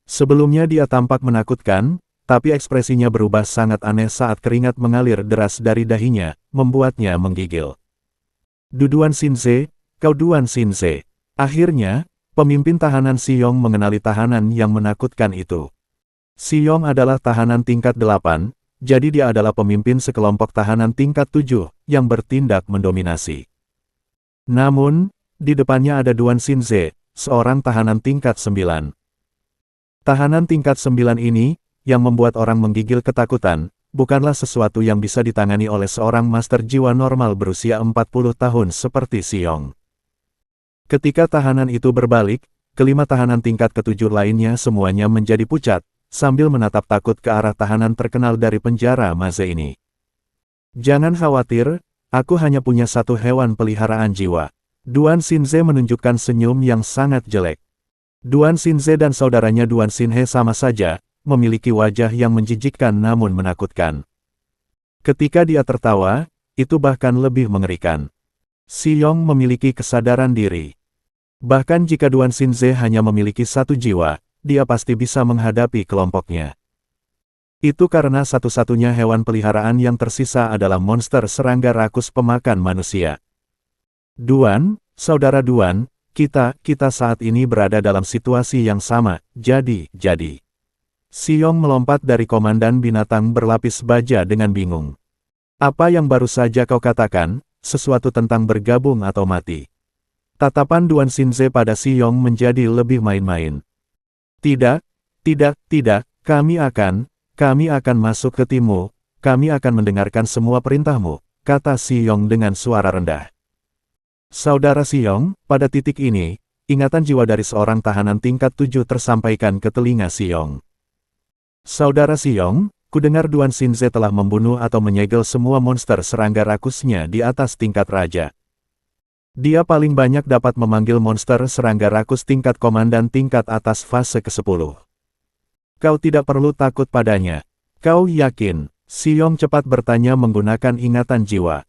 Speaker 1: Sebelumnya dia tampak menakutkan, tapi ekspresinya berubah sangat aneh saat keringat mengalir deras dari dahinya, membuatnya menggigil. Duan Xinze, kau Duan Xinze. Akhirnya, pemimpin tahanan Siyong mengenali tahanan yang menakutkan itu. Siyong adalah tahanan tingkat 8, jadi dia adalah pemimpin sekelompok tahanan tingkat 7, yang bertindak mendominasi. Namun, di depannya ada Duan Xinze, seorang tahanan tingkat 9. Tahanan tingkat 9 ini, yang membuat orang menggigil ketakutan, bukanlah sesuatu yang bisa ditangani oleh seorang master jiwa normal berusia 40 tahun seperti Siyong. Ketika tahanan itu berbalik, kelima tahanan tingkat ke-7 lainnya semuanya menjadi pucat, sambil menatap takut ke arah tahanan terkenal dari penjara Maze ini. Jangan khawatir, aku hanya punya satu hewan peliharaan jiwa. Duan Xinze menunjukkan senyum yang sangat jelek. Duan Xinze dan saudaranya Duan Xinhe sama saja, memiliki wajah yang menjijikkan namun menakutkan. Ketika dia tertawa, itu bahkan lebih mengerikan. Siyong memiliki kesadaran diri. Bahkan jika Duan Xinze hanya memiliki satu jiwa, dia pasti bisa menghadapi kelompoknya. Itu karena satu-satunya hewan peliharaan yang tersisa adalah monster serangga rakus pemakan manusia. Duan, saudara Duan, kita saat ini berada dalam situasi yang sama, jadi. Siyong melompat dari komandan binatang berlapis baja dengan bingung. Apa yang baru saja kau katakan, sesuatu tentang bergabung atau mati? Tatapan Duan Xinze pada Siyong menjadi lebih main-main. Tidak, kami akan masuk ke timmu, kami akan mendengarkan semua perintahmu, kata Siyong dengan suara rendah. Saudara Siyong, pada titik ini, ingatan jiwa dari seorang tahanan tingkat 7 tersampaikan ke telinga Siyong. Saudara Siyong, kudengar Duan Xinze telah membunuh atau menyegel semua monster serangga rakusnya di atas tingkat raja. Dia paling banyak dapat memanggil monster serangga rakus tingkat komandan tingkat atas fase ke-10. Kau tidak perlu takut padanya. Kau yakin? Siyong cepat bertanya menggunakan ingatan jiwa.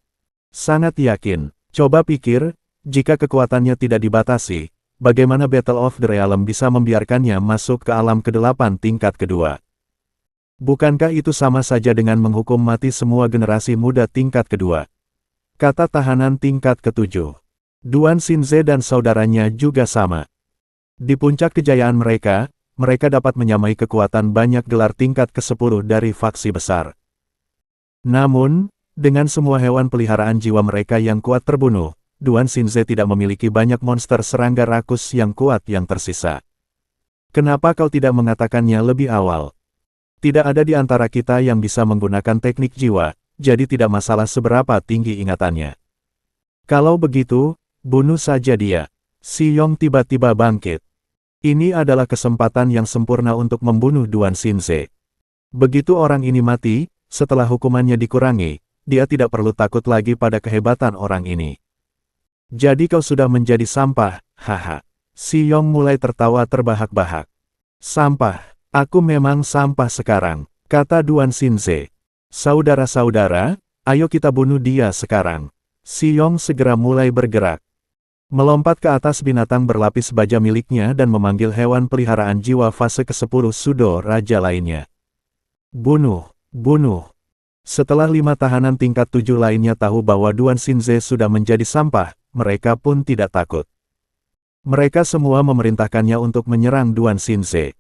Speaker 1: Sangat yakin. Coba pikir, jika kekuatannya tidak dibatasi, bagaimana Battle of the Realm bisa membiarkannya masuk ke alam ke-8 tingkat kedua? Bukankah itu sama saja dengan menghukum mati semua generasi muda tingkat kedua? Kata tahanan tingkat ke-7. Duan Xinze dan saudaranya juga sama. Di puncak kejayaan mereka dapat menyamai kekuatan banyak gelar tingkat ke-10 dari faksi besar. Namun, dengan semua hewan peliharaan jiwa mereka yang kuat terbunuh, Duan Xinze tidak memiliki banyak monster serangga rakus yang kuat yang tersisa. Kenapa kau tidak mengatakannya lebih awal? Tidak ada di antara kita yang bisa menggunakan teknik jiwa, jadi tidak masalah seberapa tinggi ingatannya. Kalau begitu, bunuh saja dia. Si Yong tiba-tiba bangkit. Ini adalah kesempatan yang sempurna untuk membunuh Duan Xinze. Begitu orang ini mati, setelah hukumannya dikurangi, dia tidak perlu takut lagi pada kehebatan orang ini. Jadi kau sudah menjadi sampah, haha. Si Yong mulai tertawa terbahak-bahak. Sampah, aku memang sampah sekarang, kata Duan Xinze. Saudara-saudara, ayo kita bunuh dia sekarang. Si Yong segera mulai bergerak. Melompat ke atas binatang berlapis baja miliknya dan memanggil hewan peliharaan jiwa fase ke-10 Sudo Raja lainnya. Bunuh, bunuh. Setelah 5 tahanan tingkat 7 lainnya tahu bahwa Duan Xinze sudah menjadi sampah, mereka pun tidak takut. Mereka semua memerintahkannya untuk menyerang Duan Xinze.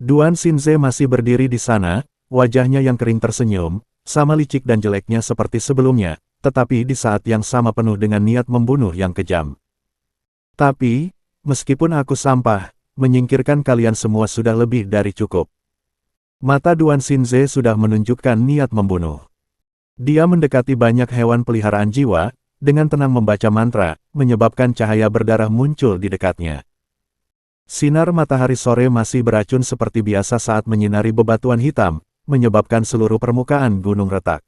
Speaker 1: Duan Xinze masih berdiri di sana, wajahnya yang kering tersenyum, sama licik dan jeleknya seperti sebelumnya, tetapi di saat yang sama penuh dengan niat membunuh yang kejam. Tapi, meskipun aku sampah, menyingkirkan kalian semua sudah lebih dari cukup. Mata Duan Xinze sudah menunjukkan niat membunuh. Dia mendekati banyak hewan peliharaan jiwa, dengan tenang membaca mantra, menyebabkan cahaya berdarah muncul di dekatnya. Sinar matahari sore masih beracun seperti biasa saat menyinari bebatuan hitam, menyebabkan seluruh permukaan gunung retak.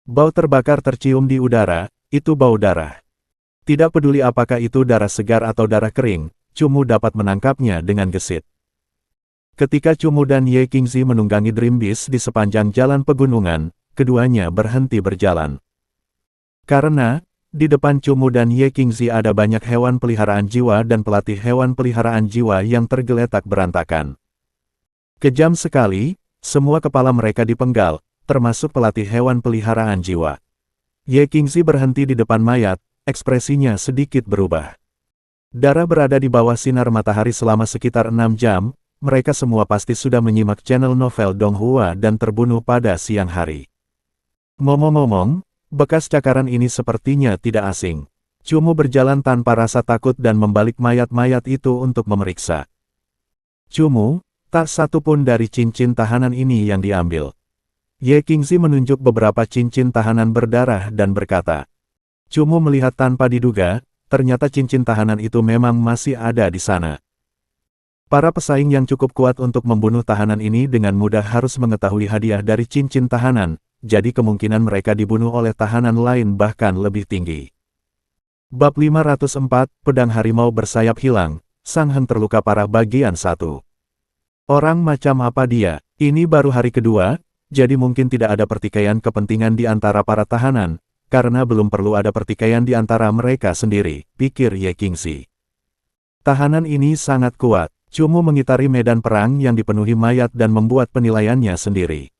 Speaker 1: Bau terbakar tercium di udara, itu bau darah. Tidak peduli apakah itu darah segar atau darah kering, Cumu dapat menangkapnya dengan gesit. Ketika Cumu dan Ye Qingzi menunggangi Dream Beast di sepanjang jalan pegunungan, keduanya berhenti berjalan. Karena, di depan Cumu dan Ye Qingzi ada banyak hewan peliharaan jiwa dan pelatih hewan peliharaan jiwa yang tergeletak berantakan. Kejam sekali, semua kepala mereka dipenggal, termasuk pelatih hewan peliharaan jiwa. Ye Qingzi berhenti di depan mayat, ekspresinya sedikit berubah. Darah berada di bawah sinar matahari selama sekitar 6 jam, mereka semua pasti sudah menyimak channel novel Donghua dan terbunuh pada siang hari. Ngomong-ngomong, bekas cakaran ini sepertinya tidak asing. Cumu berjalan tanpa rasa takut dan membalik mayat-mayat itu untuk memeriksa. Cumu, tak satu pun dari cincin tahanan ini yang diambil. Ye Qingzi menunjuk beberapa cincin tahanan berdarah dan berkata, Cumu melihat tanpa diduga, ternyata cincin tahanan itu memang masih ada di sana. Para pesaing yang cukup kuat untuk membunuh tahanan ini dengan mudah harus mengetahui hadiah dari cincin tahanan, jadi kemungkinan mereka dibunuh oleh tahanan lain bahkan lebih tinggi. Bab 504, Pedang Harimau Bersayap Hilang, Sang Heng terluka parah bagian 1. Orang macam apa dia? Ini baru hari kedua, jadi mungkin tidak ada pertikaian kepentingan di antara para tahanan, karena belum perlu ada pertikaian di antara mereka sendiri, pikir Ye Qingzi. Tahanan ini sangat kuat. Cumu mengitari medan perang yang dipenuhi mayat dan membuat penilaiannya sendiri.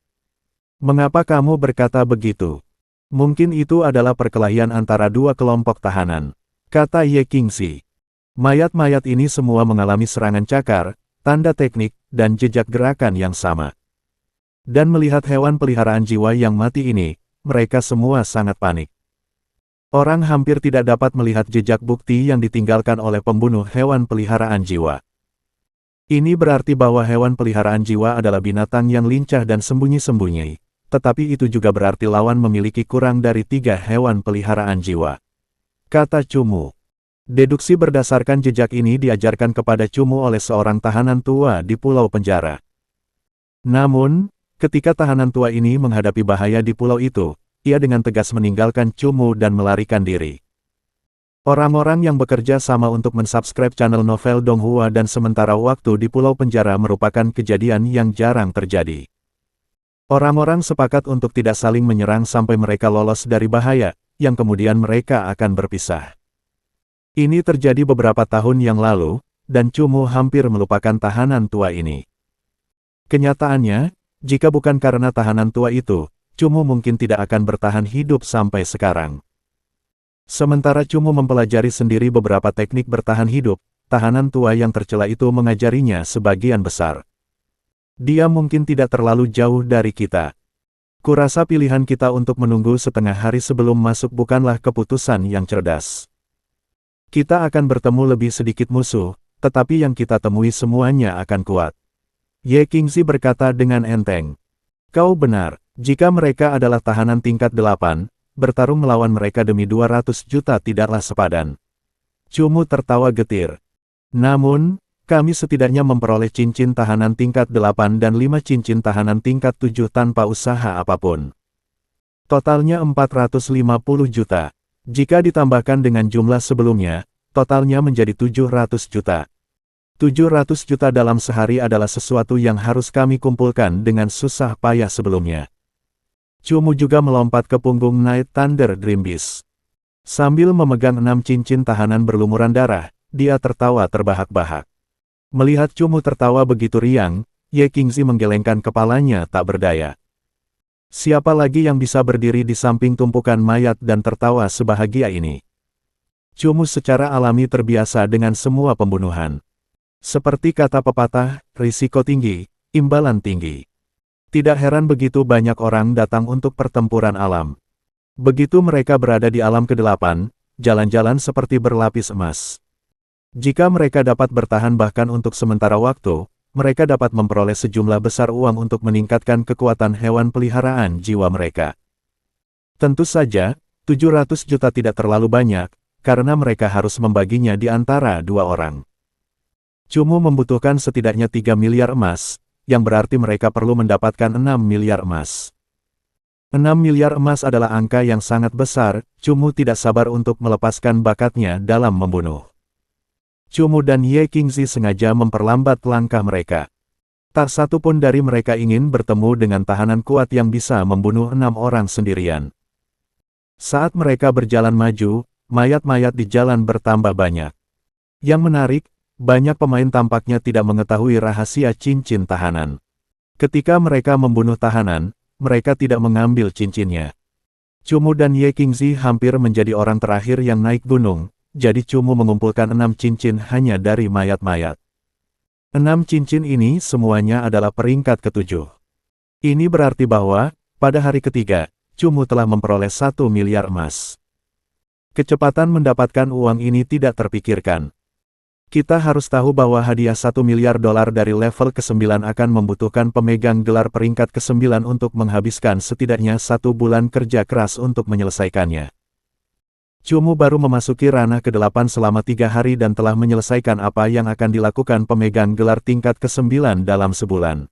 Speaker 1: Mengapa kamu berkata begitu? Mungkin itu adalah perkelahian antara dua kelompok tahanan, kata Ye Qingzi. Mayat-mayat ini semua mengalami serangan cakar, tanda teknik, dan jejak gerakan yang sama. Dan melihat hewan peliharaan jiwa yang mati ini, mereka semua sangat panik. Orang hampir tidak dapat melihat jejak bukti yang ditinggalkan oleh pembunuh hewan peliharaan jiwa. Ini berarti bahwa hewan peliharaan jiwa adalah binatang yang lincah dan sembunyi-sembunyi, tetapi itu juga berarti lawan memiliki kurang dari 3 hewan peliharaan jiwa. Kata Cumu. Deduksi berdasarkan jejak ini diajarkan kepada Cumu oleh seorang tahanan tua di pulau penjara. Namun, ketika tahanan tua ini menghadapi bahaya di pulau itu, ia dengan tegas meninggalkan Cumu dan melarikan diri. Orang-orang yang bekerja sama untuk mensubscribe channel novel Donghua dan sementara waktu di pulau penjara merupakan kejadian yang jarang terjadi. Orang-orang sepakat untuk tidak saling menyerang sampai mereka lolos dari bahaya, yang kemudian mereka akan berpisah. Ini terjadi beberapa tahun yang lalu, dan Cumu hampir melupakan tahanan tua ini. Kenyataannya, jika bukan karena tahanan tua itu, Cumu mungkin tidak akan bertahan hidup sampai sekarang. Sementara Cumu mempelajari sendiri beberapa teknik bertahan hidup, tahanan tua yang tercela itu mengajarinya sebagian besar. Dia mungkin tidak terlalu jauh dari kita. Kurasa pilihan kita untuk menunggu setengah hari sebelum masuk bukanlah keputusan yang cerdas. Kita akan bertemu lebih sedikit musuh, tetapi yang kita temui semuanya akan kuat. Ye Qingzi berkata dengan enteng. Kau benar, jika mereka adalah tahanan tingkat 8, bertarung melawan mereka demi 200 juta tidaklah sepadan. Cumu tertawa getir. Namun, kami setidaknya memperoleh cincin tahanan tingkat 8 dan 5 cincin tahanan tingkat 7 tanpa usaha apapun. Totalnya 450 juta. Jika ditambahkan dengan jumlah sebelumnya, totalnya menjadi 700 juta. 700 juta dalam sehari adalah sesuatu yang harus kami kumpulkan dengan susah payah sebelumnya. Cumu juga melompat ke punggung Night Thunder Dream Beast. Sambil memegang 6 cincin tahanan berlumuran darah, dia tertawa terbahak-bahak. Melihat Cumu tertawa begitu riang, Ye Qingzi menggelengkan kepalanya tak berdaya. Siapa lagi yang bisa berdiri di samping tumpukan mayat dan tertawa sebahagia ini? Cumu secara alami terbiasa dengan semua pembunuhan. Seperti kata pepatah, risiko tinggi, imbalan tinggi. Tidak heran begitu banyak orang datang untuk pertempuran alam. Begitu mereka berada di alam ke-8, jalan-jalan seperti berlapis emas. Jika mereka dapat bertahan bahkan untuk sementara waktu, mereka dapat memperoleh sejumlah besar uang untuk meningkatkan kekuatan hewan peliharaan jiwa mereka. Tentu saja, 700 juta tidak terlalu banyak, karena mereka harus membaginya di antara 2 orang. Cumu membutuhkan setidaknya 3 miliar emas, yang berarti mereka perlu mendapatkan 6 miliar emas. 6 miliar emas adalah angka yang sangat besar, Cumu tidak sabar untuk melepaskan bakatnya dalam membunuh. Cumu dan Ye Qingzi sengaja memperlambat langkah mereka. Tak satu pun dari mereka ingin bertemu dengan tahanan kuat yang bisa membunuh 6 orang sendirian. Saat mereka berjalan maju, mayat-mayat di jalan bertambah banyak. Yang menarik, banyak pemain tampaknya tidak mengetahui rahasia cincin tahanan. Ketika mereka membunuh tahanan, mereka tidak mengambil cincinnya. Cumu dan Ye Qingzi hampir menjadi orang terakhir yang naik gunung, jadi Cumu mengumpulkan 6 cincin hanya dari mayat-mayat. 6 cincin ini semuanya adalah peringkat ke-7. Ini berarti bahwa, pada hari ketiga, Cumu telah memperoleh 1 miliar emas. Kecepatan mendapatkan uang ini tidak terpikirkan. Kita harus tahu bahwa hadiah 1 miliar dolar dari level ke-9 akan membutuhkan pemegang gelar peringkat ke-9 untuk menghabiskan setidaknya 1 bulan kerja keras untuk menyelesaikannya. Cumu baru memasuki ranah ke-8 selama 3 hari dan telah menyelesaikan apa yang akan dilakukan pemegang gelar tingkat ke-9 dalam sebulan.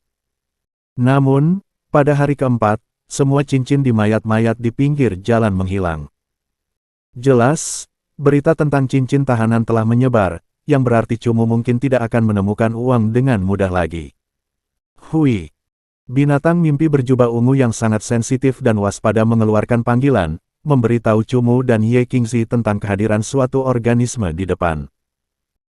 Speaker 1: Namun, pada hari keempat, semua cincin di mayat-mayat di pinggir jalan menghilang. Jelas, berita tentang cincin tahanan telah menyebar, yang berarti Cumu mungkin tidak akan menemukan uang dengan mudah lagi. Hui. Binatang mimpi berjubah ungu yang sangat sensitif dan waspada mengeluarkan panggilan, memberitahu Cumu dan Ye Qingzi tentang kehadiran suatu organisme di depan.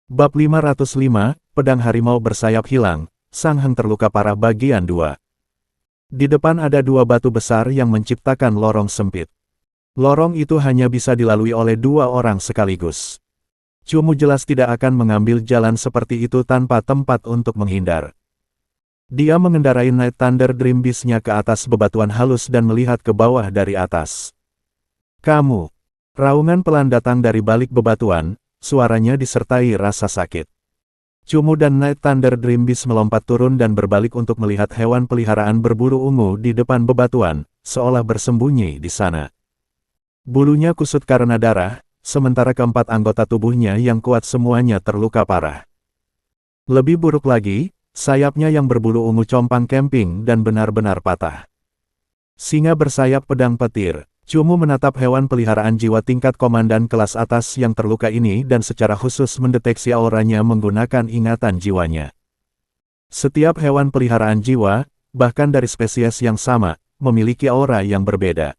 Speaker 1: Bab 505, Pedang Harimau Bersayap Hilang, Sang Heng terluka parah bagian 2. Di depan ada 2 batu besar yang menciptakan lorong sempit. Lorong itu hanya bisa dilalui oleh 2 orang sekaligus. Cumu jelas tidak akan mengambil jalan seperti itu tanpa tempat untuk menghindar. Dia mengendarai Night Thunder Dream Beast-nya ke atas bebatuan halus dan melihat ke bawah dari atas. Kamu. Raungan pelan datang dari balik bebatuan, suaranya disertai rasa sakit. Cumu dan Night Thunder Dream Beast melompat turun dan berbalik untuk melihat hewan peliharaan berbulu ungu di depan bebatuan, seolah bersembunyi di sana. Bulunya kusut karena darah, sementara keempat anggota tubuhnya yang kuat semuanya terluka parah. Lebih buruk lagi, sayapnya yang berbulu ungu compang camping dan benar-benar patah. Singa bersayap pedang petir. Cumu menatap hewan peliharaan jiwa tingkat komandan kelas atas yang terluka ini dan secara khusus mendeteksi auranya menggunakan ingatan jiwanya. Setiap hewan peliharaan jiwa, bahkan dari spesies yang sama, memiliki aura yang berbeda.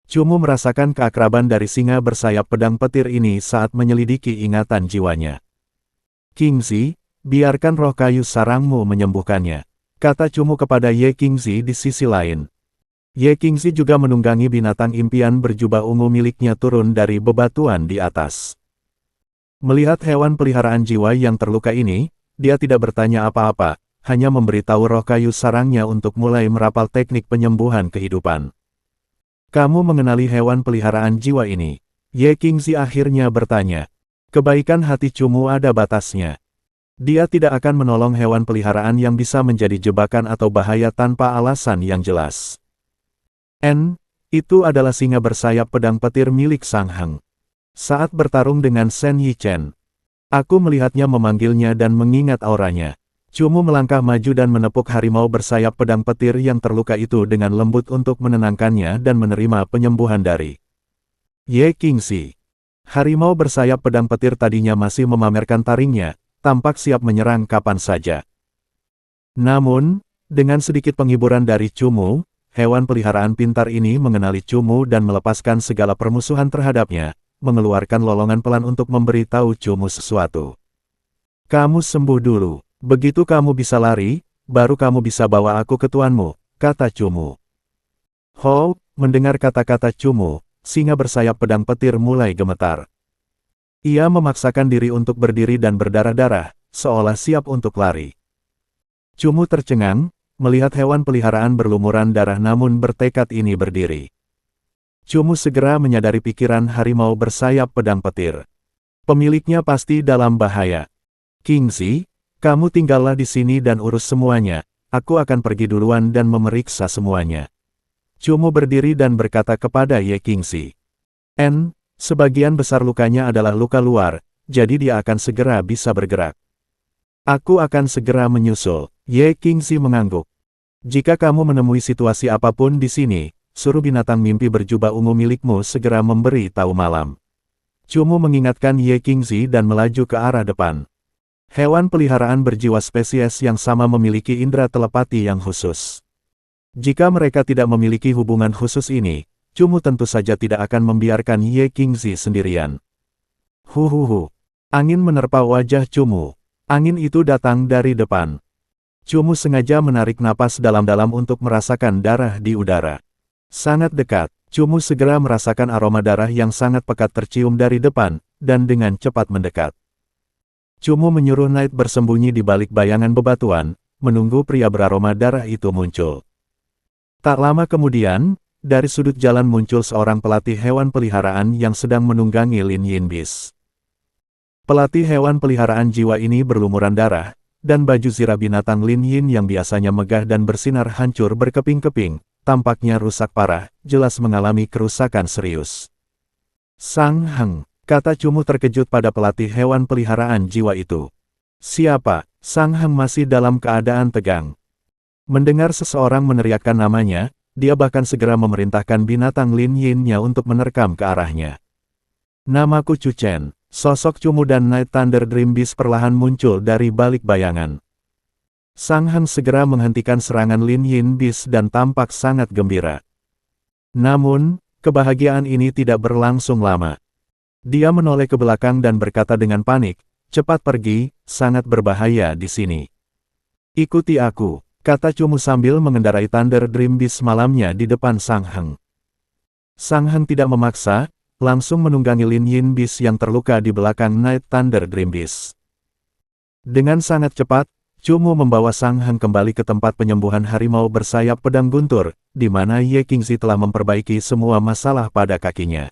Speaker 1: Cumu merasakan keakraban dari singa bersayap pedang petir ini saat menyelidiki ingatan jiwanya. Qingzi, biarkan roh kayu sarangmu menyembuhkannya, kata Cumu kepada Ye Qingzi di sisi lain. Ye Qingzi juga menunggangi binatang impian berjubah ungu miliknya turun dari bebatuan di atas. Melihat hewan peliharaan jiwa yang terluka ini, dia tidak bertanya apa-apa, hanya memberitahu roh kayu sarangnya untuk mulai merapal teknik penyembuhan kehidupan. Kamu mengenali hewan peliharaan jiwa ini? Ye Qingzi akhirnya bertanya. Kebaikan hati Cumu ada batasnya. Dia tidak akan menolong hewan peliharaan yang bisa menjadi jebakan atau bahaya tanpa alasan yang jelas. Itu adalah singa bersayap pedang petir milik Sang Heng. Saat bertarung dengan Shen Yichen, aku melihatnya memanggilnya dan mengingat auranya. Cumu melangkah maju dan menepuk harimau bersayap pedang petir yang terluka itu dengan lembut untuk menenangkannya dan menerima penyembuhan dari Ye Qingxi. Harimau bersayap pedang petir tadinya masih memamerkan taringnya, tampak siap menyerang kapan saja. Namun, dengan sedikit penghiburan dari Cumu, hewan peliharaan pintar ini mengenali Cumu dan melepaskan segala permusuhan terhadapnya, mengeluarkan lolongan pelan untuk memberitahu Cumu sesuatu. Kamu sembuh dulu, begitu kamu bisa lari, baru kamu bisa bawa aku ke tuanmu, kata Cumu. Ho, mendengar kata-kata Cumu, singa bersayap pedang petir mulai gemetar. Ia memaksakan diri untuk berdiri dan berdarah-darah, seolah siap untuk lari. Cumu tercengang, melihat hewan peliharaan berlumuran darah namun bertekad ini berdiri. Cumu segera menyadari pikiran harimau bersayap pedang petir. Pemiliknya pasti dalam bahaya. Qingxi, kamu tinggallah di sini dan urus semuanya, aku akan pergi duluan dan memeriksa semuanya. Cumu berdiri dan berkata kepada Ye Qingxi. Sebagian besar lukanya adalah luka luar, jadi dia akan segera bisa bergerak. Aku akan segera menyusul, Ye Qingxi mengangguk. Jika kamu menemui situasi apapun di sini, suruh binatang mimpi berjubah ungu milikmu segera memberi tahu malam. Cumu mengingatkan Ye Qingxi dan melaju ke arah depan. Hewan peliharaan berjiwa spesies yang sama memiliki indera telepati yang khusus. Jika mereka tidak memiliki hubungan khusus ini, Cumu tentu saja tidak akan membiarkan Ye Qingxi sendirian. Huhuhu. Angin menerpa wajah Cumu. Angin itu datang dari depan. Cumu sengaja menarik napas dalam-dalam untuk merasakan darah di udara. Sangat dekat, Cumu segera merasakan aroma darah yang sangat pekat tercium dari depan, dan dengan cepat mendekat. Cumu menyuruh Knight bersembunyi di balik bayangan bebatuan, menunggu pria beraroma darah itu muncul. Tak lama kemudian, dari sudut jalan muncul seorang pelatih hewan peliharaan yang sedang menunggangi Lin Yinbis. Pelatih hewan peliharaan jiwa ini berlumuran darah, dan baju zirah binatang Lin Yin yang biasanya megah dan bersinar hancur berkeping-keping, tampaknya rusak parah, jelas mengalami kerusakan serius. Sang Heng, kata Cumu terkejut pada pelatih hewan peliharaan jiwa itu. Siapa? Sang Heng masih dalam keadaan tegang. Mendengar seseorang meneriakkan namanya, dia bahkan segera memerintahkan binatang Lin Yin-nya untuk menerkam ke arahnya. Namaku Chu Chen. Sosok Cumu dan Night Thunder Dream Beast perlahan muncul dari balik bayangan. Sang Heng segera menghentikan serangan Lin Yin Beast dan tampak sangat gembira. Namun, kebahagiaan ini tidak berlangsung lama. Dia menoleh ke belakang dan berkata dengan panik, cepat pergi, sangat berbahaya di sini. Ikuti aku, kata Cumu sambil mengendarai Thunder Dream Beast malamnya di depan Sang Heng. Sang Heng tidak memaksa, langsung menunggangi Lin Yin Beast yang terluka di belakang Night Thunder Dream Beast. Dengan sangat cepat, Cumu membawa Sang Heng kembali ke tempat penyembuhan harimau bersayap pedang guntur, di mana Ye Qingxi telah memperbaiki semua masalah pada kakinya.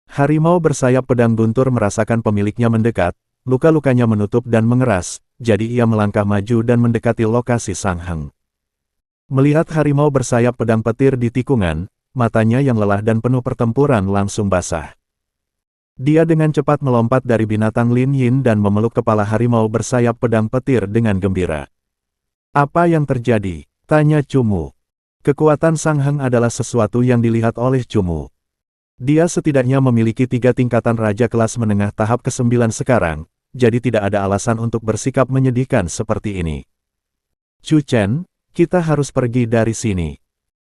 Speaker 1: Harimau bersayap pedang guntur merasakan pemiliknya mendekat, luka-lukanya menutup dan mengeras, jadi ia melangkah maju dan mendekati lokasi Sang Heng. Melihat harimau bersayap pedang petir di tikungan, matanya yang lelah dan penuh pertempuran langsung basah. Dia dengan cepat melompat dari binatang Lin Yin dan memeluk kepala harimau bersayap pedang petir dengan gembira. Apa yang terjadi? Tanya Cumu. Kekuatan Sang Heng adalah sesuatu yang dilihat oleh Cumu. Dia setidaknya memiliki 3 tingkatan raja kelas menengah tahap ke-9 sekarang, jadi tidak ada alasan untuk bersikap menyedihkan seperti ini. Chu Chen, kita harus pergi dari sini.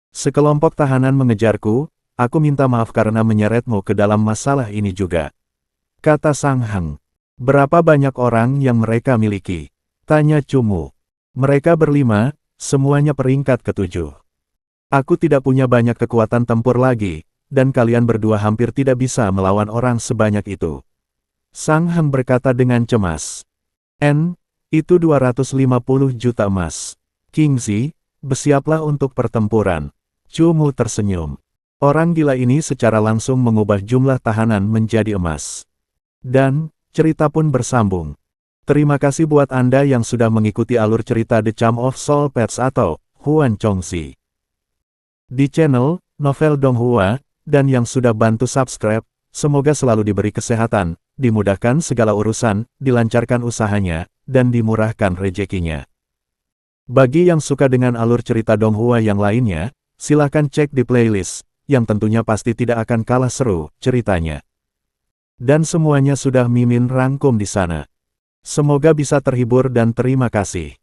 Speaker 1: Sekelompok tahanan mengejarku, aku minta maaf karena menyeretmu ke dalam masalah ini juga. Kata Sang Heng. Berapa banyak orang yang mereka miliki? Tanya Cumu. Mereka berlima, semuanya peringkat ke-7. Aku tidak punya banyak kekuatan tempur lagi, dan kalian berdua hampir tidak bisa melawan orang sebanyak itu. Sang Heng berkata dengan cemas. Itu 250 juta emas. Qingxi, bersiaplah untuk pertempuran. Cumu tersenyum. Orang gila ini secara langsung mengubah jumlah tahanan menjadi emas. Dan, cerita pun bersambung. Terima kasih buat Anda yang sudah mengikuti alur cerita The Charm of Soul Pets atau Huan Chongxi di channel Novel Donghua, dan yang sudah bantu subscribe. Semoga selalu diberi kesehatan, dimudahkan segala urusan, dilancarkan usahanya, dan dimurahkan rezekinya. Bagi yang suka dengan alur cerita Donghua yang lainnya, silakan cek di playlist, yang tentunya pasti tidak akan kalah seru ceritanya. Dan semuanya sudah Mimin rangkum di sana. Semoga bisa terhibur dan terima kasih.